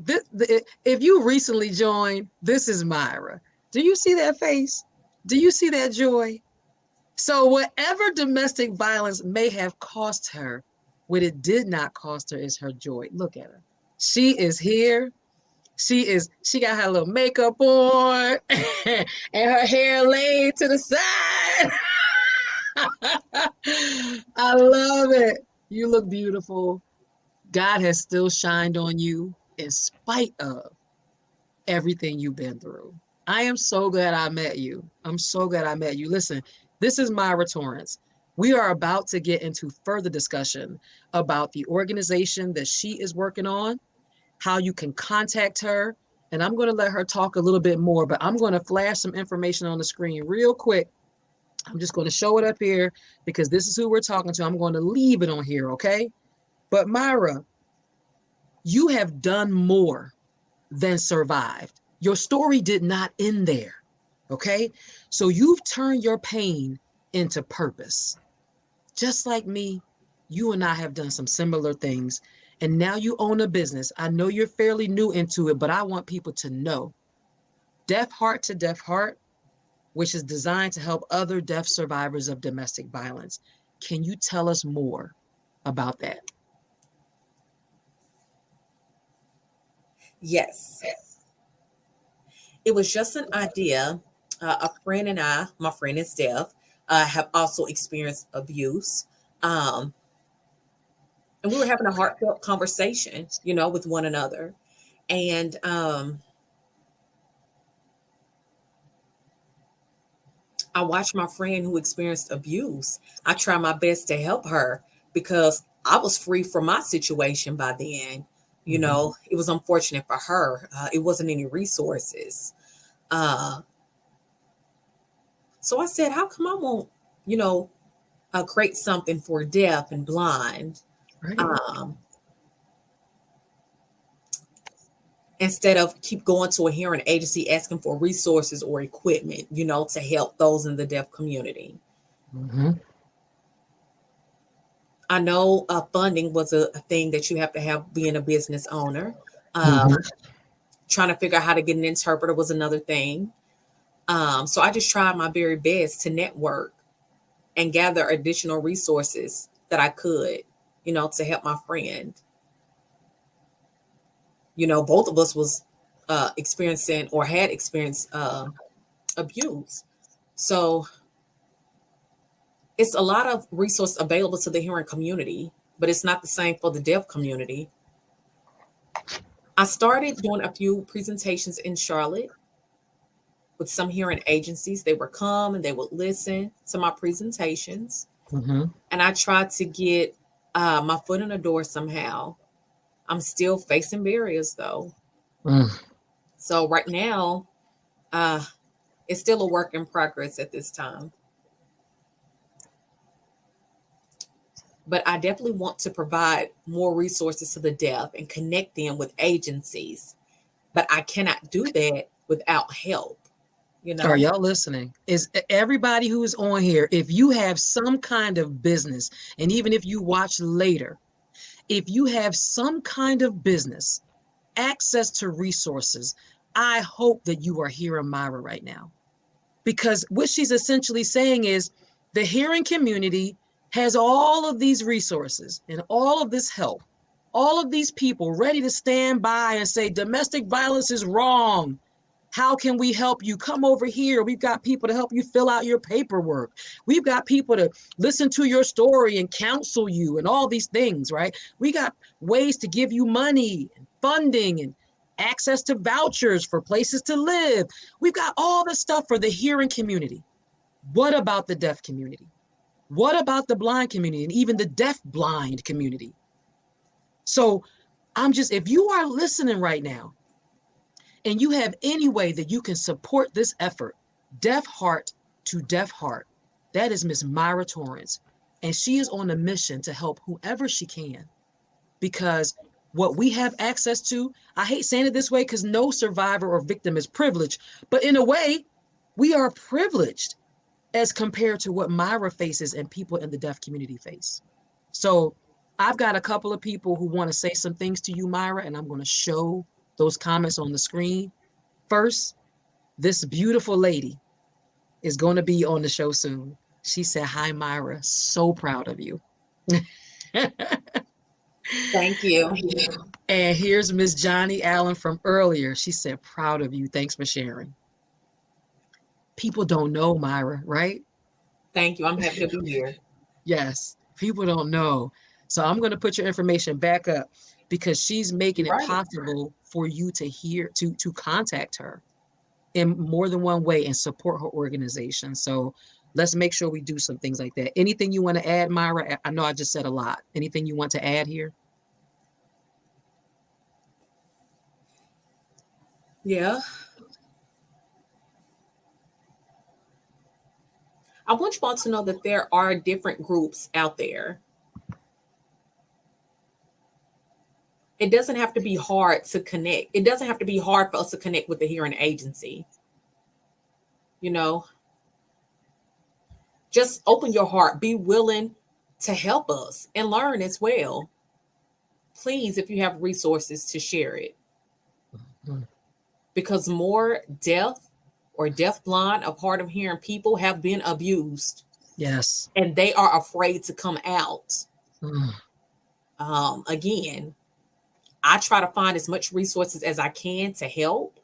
If you recently joined, this is Myra. Do you see that face? Do you see that joy? So whatever domestic violence may have cost her, what it did not cost her is her joy. Look at her. She is here. She got her little makeup on and her hair laid to the side. I love it. You look beautiful. God has still shined on you in spite of everything you've been through. I am so glad I met you. I'm so glad I met you. Listen, this is Myra Torrence. We are about to get into further discussion about the organization that she is working on, how you can contact her, and I'm going to let her talk a little bit more, but I'm going to flash some information on the screen real quick. I'm just going to show it up here because this is who we're talking to. I'm going to leave it on here, okay? But Myra, you have done more than survived. Your story did not end there, okay? So you've turned your pain into purpose. Just like me, you and I have done some similar things, and now you own a business. I know you're fairly new into it, but I want people to know Deaf Heart to Deaf Heart, which is designed to help other deaf survivors of domestic violence. Can you tell us more about that? Yes. It was just an idea. A friend and I, my friend is deaf, have also experienced abuse. And we were having a heartfelt conversation, with one another. And I watched my friend who experienced abuse. I tried my best to help her because I was free from my situation by then. It was unfortunate for her. It wasn't any resources. So I said, how come I won't, create something for deaf and blind? Right. instead of keep going to a hearing agency asking for resources or equipment, to help those in the deaf community. Mm-hmm. I know funding was a thing that you have to have being a business owner. Trying to figure out how to get an interpreter was another thing. So I just tried my very best to network and gather additional resources that I could, to help my friend. Both of us was experiencing or had experienced abuse. So it's a lot of resources available to the hearing community, but it's not the same for the deaf community. I started doing a few presentations in Charlotte with some hearing agencies. They would come and they would listen to my presentations. And I tried to get my foot in the door somehow. I'm still facing barriers though. So right now, it's still a work in progress at this time. But I definitely want to provide more resources to the deaf and connect them with agencies. But I cannot do that without help. Are y'all listening? Is everybody who is on here, if you have some kind of business, and even if you watch later, if you have some kind of business, access to resources, I hope that you are hearing Myra right now. Because what she's essentially saying is the hearing community has all of these resources and all of this help, all of these people ready to stand by and say domestic violence is wrong. How can we help you? Come over here. We've got people to help you fill out your paperwork. We've got people to listen to your story and counsel you and all these things, right? We got ways to give you money and funding and access to vouchers for places to live. We've got all this stuff for the hearing community. What about the deaf community? What about the blind community and even the deaf blind community? So if you are listening right now, and you have any way that you can support this effort, Deaf Heart to Deaf Heart, that is Miss Myra Torrence. And she is on a mission to help whoever she can. Because what we have access to, I hate saying it this way because no survivor or victim is privileged, but in a way, we are privileged as compared to what Myra faces and people in the deaf community face. So I've got a couple of people who want to say some things to you, Myra, and I'm going to show those comments on the screen. First, this beautiful lady is going to be on the show soon. She said, "Hi, Myra. So proud of you." Thank you. And here's Miss Johnny Allen from earlier. She said, "Proud of you. Thanks for sharing." People don't know, Myra, right? Thank you. I'm happy to be here. Yes, people don't know. So I'm going to put your information back up because she's making it possible for you to contact her in more than one way and support her organization. So let's make sure we do some things like that. Anything you want to add, Myra? I know I just said a lot. Anything you want to add here? Yeah. I want you all to know that there are different groups out there. It doesn't have to be hard to connect. It doesn't have to be hard for us to connect with the hearing agency. Just open your heart, be willing to help us and learn as well. Please, if you have resources, to share it. Because more deaf or deafblind or hard of hearing people have been abused. Yes. And they are afraid to come out. Again, I try to find as much resources as I can to help,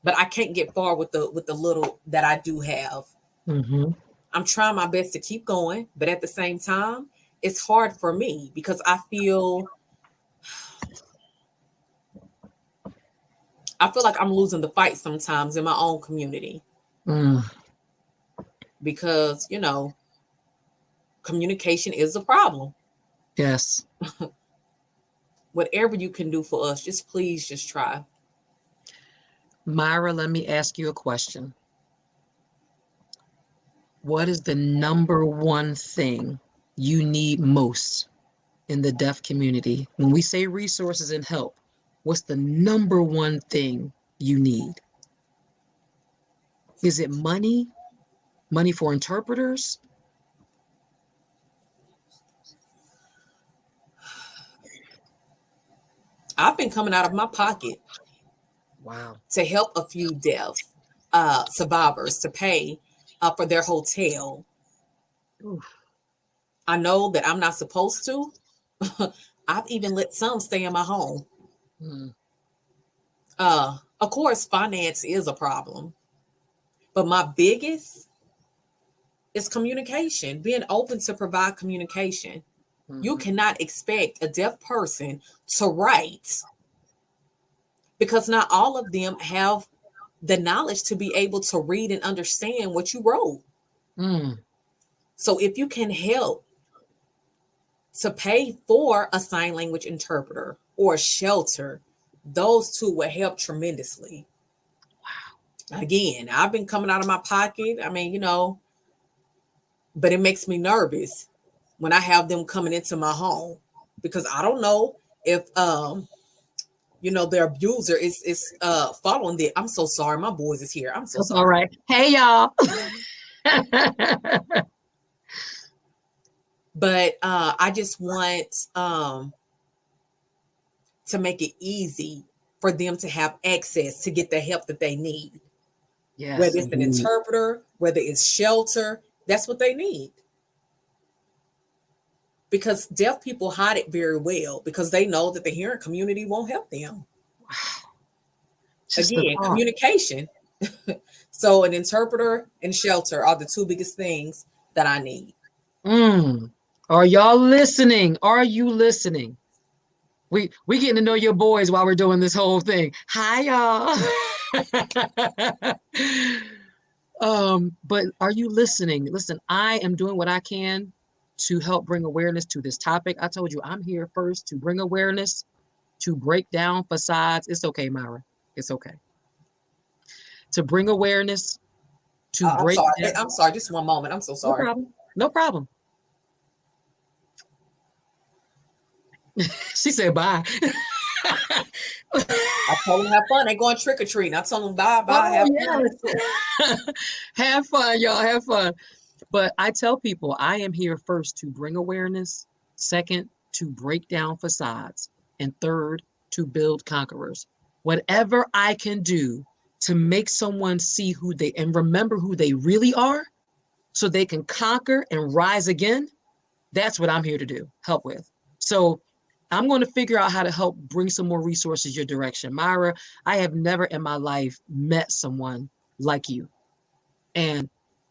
but I can't get far with the little that I do have. I'm trying my best to keep going, but at the same time, it's hard for me because I feel like I'm losing the fight sometimes in my own community. Because, communication is a problem. Yes. Whatever you can do for us, please try. Myra, let me ask you a question. What is the number one thing you need most in the deaf community? When we say resources and help, what's the number one thing you need? Is it money? Money for interpreters? I've been coming out of my pocket. Wow. To help a few deaf survivors to pay for their hotel. Oof. I know that I'm not supposed to. I've even let some stay in my home. Of course, finance is a problem. But my biggest is communication, being open to provide communication. You cannot expect a deaf person to write because not all of them have the knowledge to be able to read and understand what you wrote. So if you can help to pay for a sign language interpreter or a shelter, those two will help tremendously. Wow. Again, I've been coming out of my pocket. I mean, but it makes me nervous when I have them coming into my home because I don't know if their abuser is following the. I'm so sorry, my boys is here. I'm so sorry. All right. Hey y'all. But I just want to make it easy for them to have access to get the help that they need. Yes, whether it's an interpreter, whether it's shelter, that's what they need. Because deaf people hide it very well because they know that the hearing community won't help them. Wow. Again, communication. So an interpreter and shelter are the two biggest things that I need. Are y'all listening? Are you listening? We getting to know your boys while we're doing this whole thing. Hi, y'all. But are you listening? Listen, I am doing what I can to help bring awareness to this topic. I told you I'm here first to bring awareness, to break down facades. It's okay, Myra. It's okay. To bring awareness, to break down. I'm sorry. Just one moment. I'm so sorry. No problem. No problem. She said bye. I told them have fun. They going trick or treating. I told them bye. Have fun. Have fun, y'all. Have fun. But I tell people I am here first to bring awareness, second, to break down facades, and third, to build conquerors. Whatever I can do to make someone see who they and remember who they really are so they can conquer and rise again, that's what I'm here to do, help with. So I'm going to figure out how to help bring some more resources your direction. Myra, I have never in my life met someone like you. And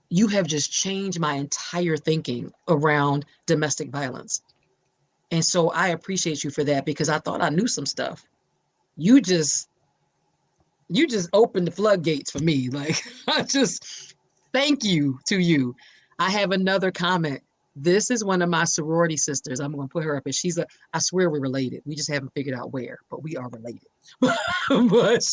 you have just changed my entire thinking around domestic violence. And so I appreciate you for that because I thought I knew some stuff. You just opened the floodgates for me. Like, I just thank you to you. I have another comment. This is one of my sorority sisters. I'm going to put her up. And I swear we're related. We just haven't figured out where, but we are related. But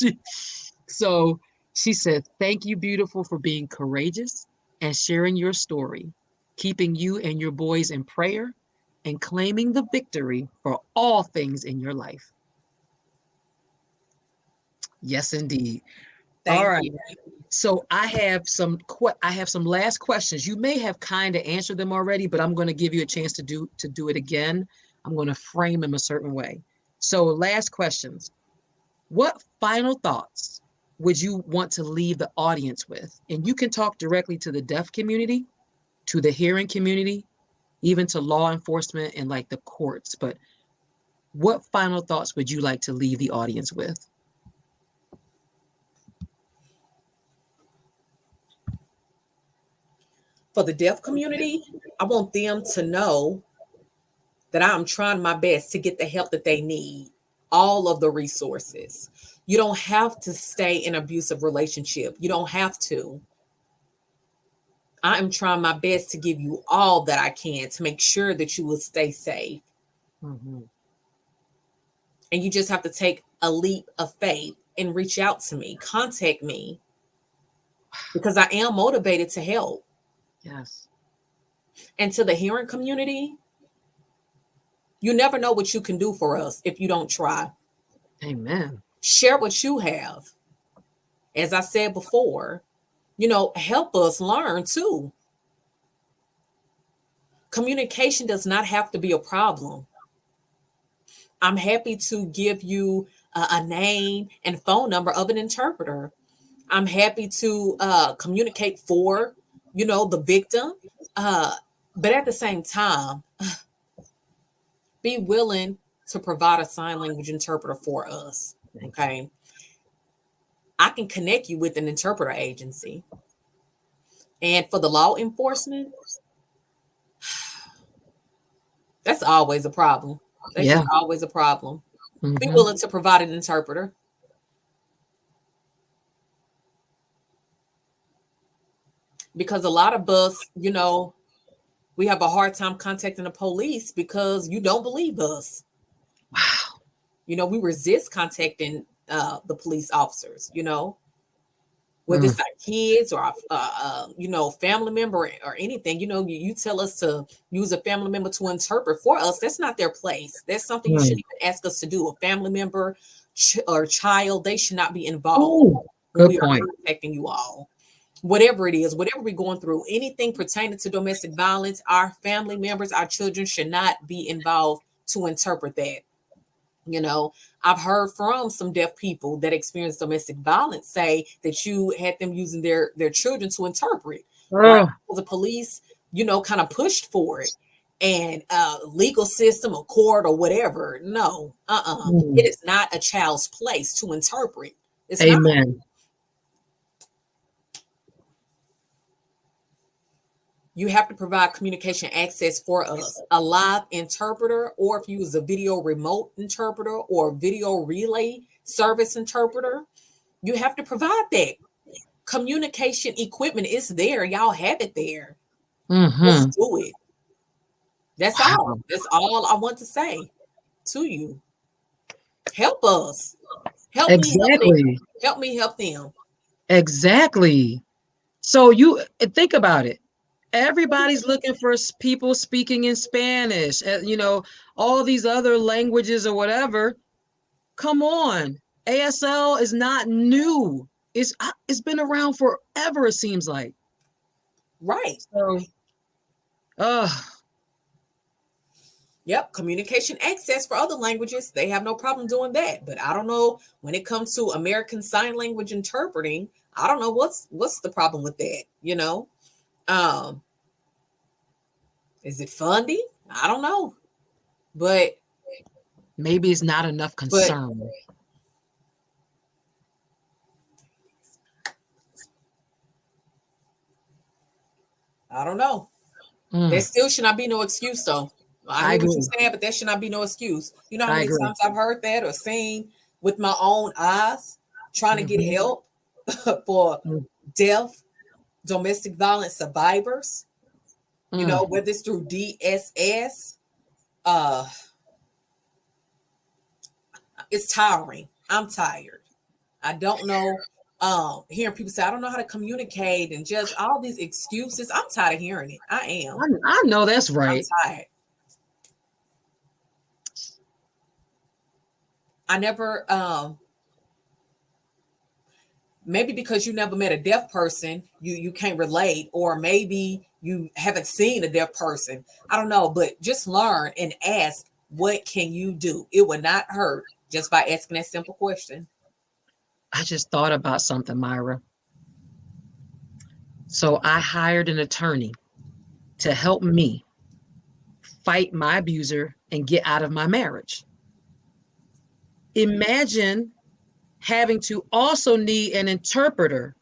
she said, thank you, beautiful, for being courageous and sharing your story, keeping you and your boys in prayer and claiming the victory for all things in your life. Yes, indeed. All right. So I have some last questions. You may have kind of answered them already, but I'm going to give you a chance to do it again. I'm going to frame them a certain way. So last questions. What final thoughts would you want to leave the audience with? And you can talk directly to the deaf community, to the hearing community, even to law enforcement and like the courts. But what final thoughts would you like to leave the audience with? For the deaf community, I want them to know that I'm trying my best to get the help that they need, all of the resources. You don't have to stay in an abusive relationship. You don't have to. I am trying my best to give you all that I can to make sure that you will stay safe. Mm-hmm. And you just have to take a leap of faith and reach out to me, contact me, because I am motivated to help. Yes. And to the hearing community, you never know what you can do for us if you don't try. Amen. Share what you have. As I said before, help us learn too. Communication does not have to be a problem. I'm happy to give you a name and phone number of an interpreter. I'm happy to communicate for, the victim. But at the same time, be willing to provide a sign language interpreter for us. Okay. I can connect you with an interpreter agency. And for the law enforcement, that's always a problem. That's just always a problem. Be willing to provide an interpreter. Because a lot of us, we have a hard time contacting the police because you don't believe us. Wow. We resist contacting the police officers, whether it's our kids or our, family member or anything. You tell us to use a family member to interpret for us. That's not their place. That's something you shouldn't even ask us to do. A family member or child, they should not be involved when we are contacting you all. Whatever it is, whatever we're going through, anything pertaining to domestic violence, our family members, our children should not be involved to interpret that. I've heard from some deaf people that experience domestic violence say that you had them using their children to interpret. Right? The police, kind of pushed for it. And legal system or court or whatever. No, It is not a child's place to interpret. It's Amen. Not. You have to provide communication access for us, a live interpreter, or if you use a video remote interpreter or video relay service interpreter, you have to provide that. Communication equipment is there. Y'all have it there. Let's do it. That's all. That's all I want to say to you. Help us. Help me. Help me help them. Exactly. So you think about it. Everybody's looking for people speaking in Spanish, all these other languages or whatever. Come on. ASL is not new. It's been around forever, it seems like. Right. So, yep, communication access for other languages, they have no problem doing that. But I don't know, when it comes to American Sign Language interpreting, I don't know what's the problem with that, is it funding? I don't know. But maybe it's not enough concern. I don't know. There still should not be no excuse, though. I hear what you're saying, but there should not be no excuse. You know how many times I've heard that or seen with my own eyes trying to get help for deaf domestic violence survivors, whether it's through DSS. It's tiring. I'm tired. I don't know. Hearing people say, I don't know how to communicate and just all these excuses. I'm tired of hearing it. I am. I know that's right. I'm tired. I never, maybe because you never met a deaf person, you can't relate, or maybe you haven't seen a deaf person. I don't know, but just learn and ask, what can you do? It would not hurt just by asking that simple question. I just thought about something, Myra. So I hired an attorney to help me fight my abuser and get out of my marriage. Imagine having to also need an interpreter.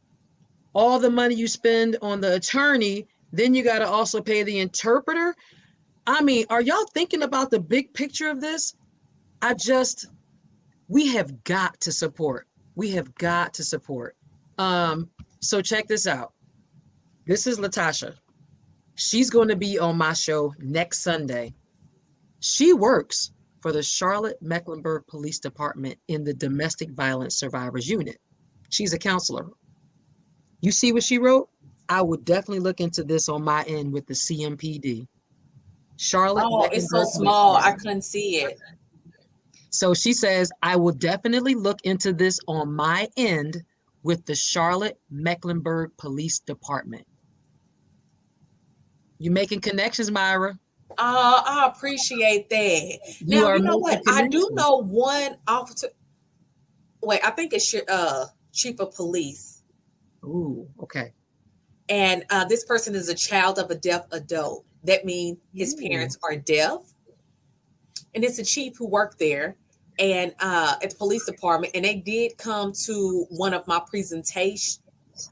All the money you spend on the attorney, then you got to also pay the interpreter. I mean, are y'all thinking about the big picture of this? We have got to support. We have got to support. So check this out. This is Latasha. She's going to be on my show next Sunday. She works for the Charlotte-Mecklenburg Police Department in the Domestic Violence Survivors Unit. She's a counselor. You see what she wrote? I would definitely look into this on my end with the CMPD. Charlotte. Oh, it's so small. I couldn't see it. So she says, I will definitely look into this on my end with the Charlotte Mecklenburg Police Department. You making connections, Myra? I appreciate that. You Now, are you know making what? I do connections. know one officer. Wait, I think it's chief of police. Ooh, okay. And this person is a child of a deaf adult. That means his parents are deaf. And it's a chief who worked there and at the police department. And they did come to one of my presentations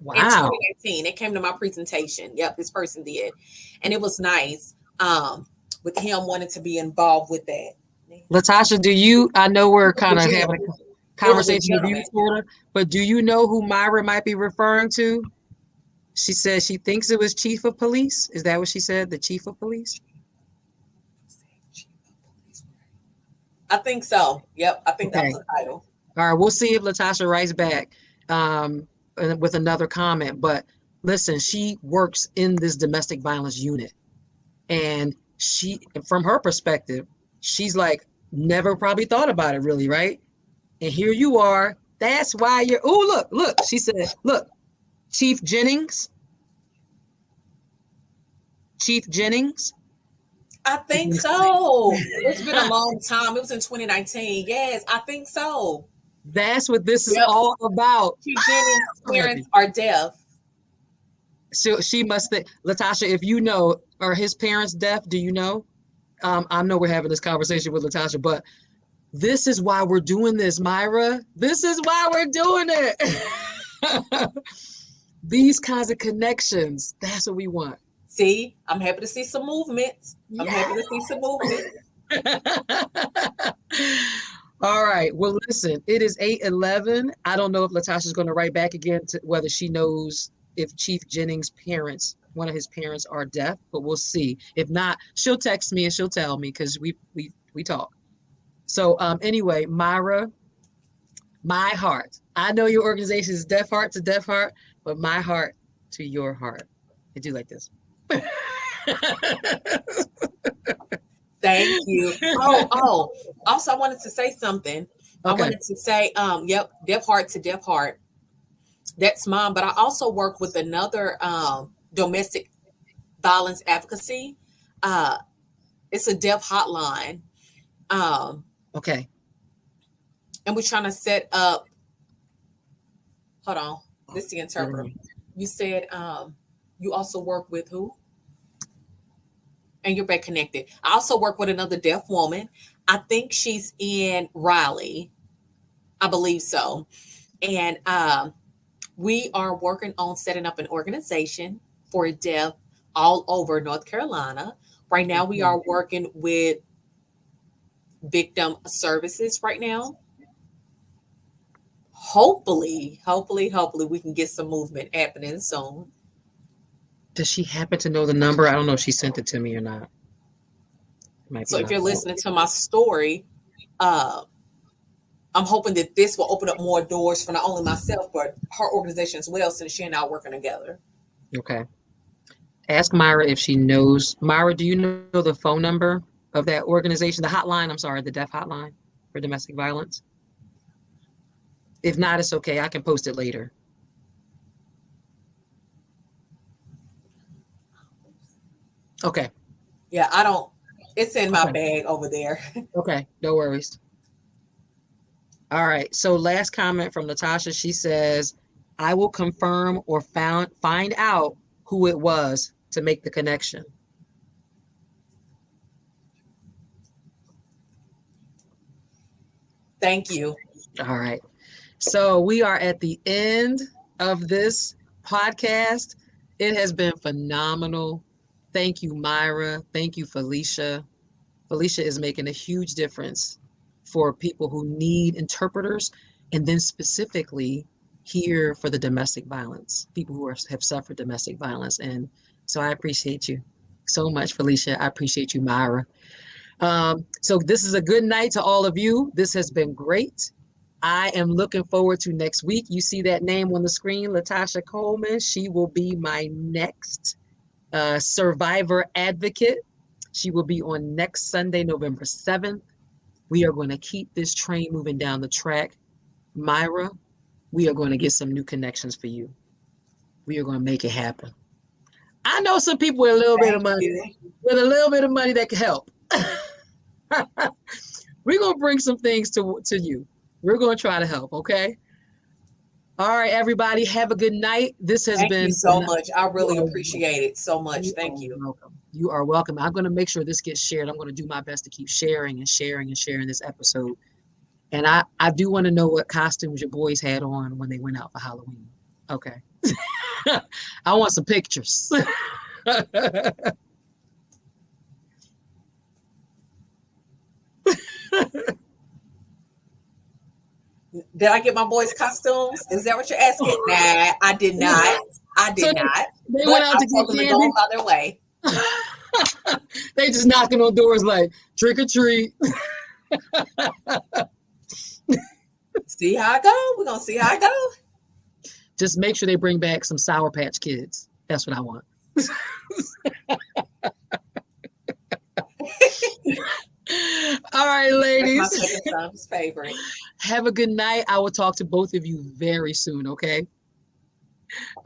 in Wow. 2019. They came to my presentation. Yep, this person did. And it was nice with him wanting to be involved with that. Latasha, do you, I know we're kind of having a It was a conversation with you, gentleman. sort of, but do you know who Myra might be referring to? She says she thinks it was chief of police. Is that what she said? The chief of police? I think so. Yep, I think that Okay. was the title. All right, we'll see if Latasha writes back with another comment. But listen, she works in this domestic violence unit. And she, from her perspective, she's like, never probably thought about it really, right? And here you are. That's why you're, oh, look. She said, look, Chief Jennings. Chief Jennings. I think so. It's been a long time. It was in 2019. Yes, I think so. That's what this is all about. Chief Jennings' parents are deaf. So she must think, Latasha, if you know, are his parents deaf? Do you know? I know we're having this conversation with Latasha, but this is why we're doing this, Myra. This is why we're doing it. These kinds of connections. That's what we want. See, I'm happy to see some movement. I'm happy to see some movement. All right. Well, listen, it is 8:11. I don't know if Latasha's going to write back again to whether she knows if Chief Jennings' parents, one of his parents, are deaf, but we'll see. If not, she'll text me and she'll tell me because we talk. So anyway, Myra, my heart. I know your organization is Deaf Heart to Deaf Heart, but my heart to your heart. I do like this. Thank you. Oh, also I wanted to say something. I Okay. wanted to say, yep, Deaf Heart to Deaf Heart. That's mine, but I also work with another domestic violence advocacy. It's a deaf hotline. Okay. And we're trying to set up, hold on, this is the interpreter. You said you also work with who? And you're back connected. I also work with another deaf woman. I think she's in Raleigh. I believe so. And we are working on setting up an organization for deaf all over North Carolina. Right now, we are working with victim services right now. Hopefully, we can get some movement happening soon. Does she happen to know the number? I don't know if she sent it to me or not. So if you're listening to my story, I'm hoping that this will open up more doors for not only myself, but her organization as well, since she and I are working together. Okay. Ask Myra if she knows. Myra, do you know the phone number of that organization? The hotline, I'm sorry, the deaf hotline for domestic violence? If not, it's okay. I can post it later. Okay. Yeah, I don't, it's in my bag over there. Okay, no worries. All right, so last comment from Latasha. She says, I will confirm or find out who it was to make the connection. Thank you. All right. So we are at the end of this podcast. It has been phenomenal. Thank you, Myra. Thank you, Felicia. Felicia is making a huge difference for people who need interpreters, and then specifically here for the domestic violence, people who have suffered domestic violence. And so I appreciate you so much, Felicia. I appreciate you, Myra. So this is a good night to all of you. This has been great. I am looking forward to next week. You see that name on the screen, Latasha Coleman. She will be my next survivor advocate. She will be on next Sunday, November 7th. We are going to keep this train moving down the track. Myra, we are going to get some new connections for you. We are going to make it happen. I know some people with a little bit of money, that can help. We're going to bring some things to you. We're going to try to help, okay? All right, everybody, have a good night. This has been... Thank you so much. I really appreciate it so much. Thank you. Welcome. You are welcome. I'm going to make sure this gets shared. I'm going to do my best to keep sharing this episode. And I do want to know what costumes your boys had on when they went out for Halloween. Okay. I want some pictures. Did I get my boys' costumes? Is that what you're asking? Nah, I did not. They went out to get candy. Go on their way. They just knocking on doors like, trick or treat. See how I go. We're going to see how I go. Just make sure they bring back some Sour Patch Kids. That's what I want. All right, ladies. That's my second son's favorite. Have a good night. I will talk to both of you very soon, okay?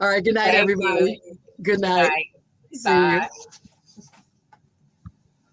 All right, good night, everybody. Good night. Bye.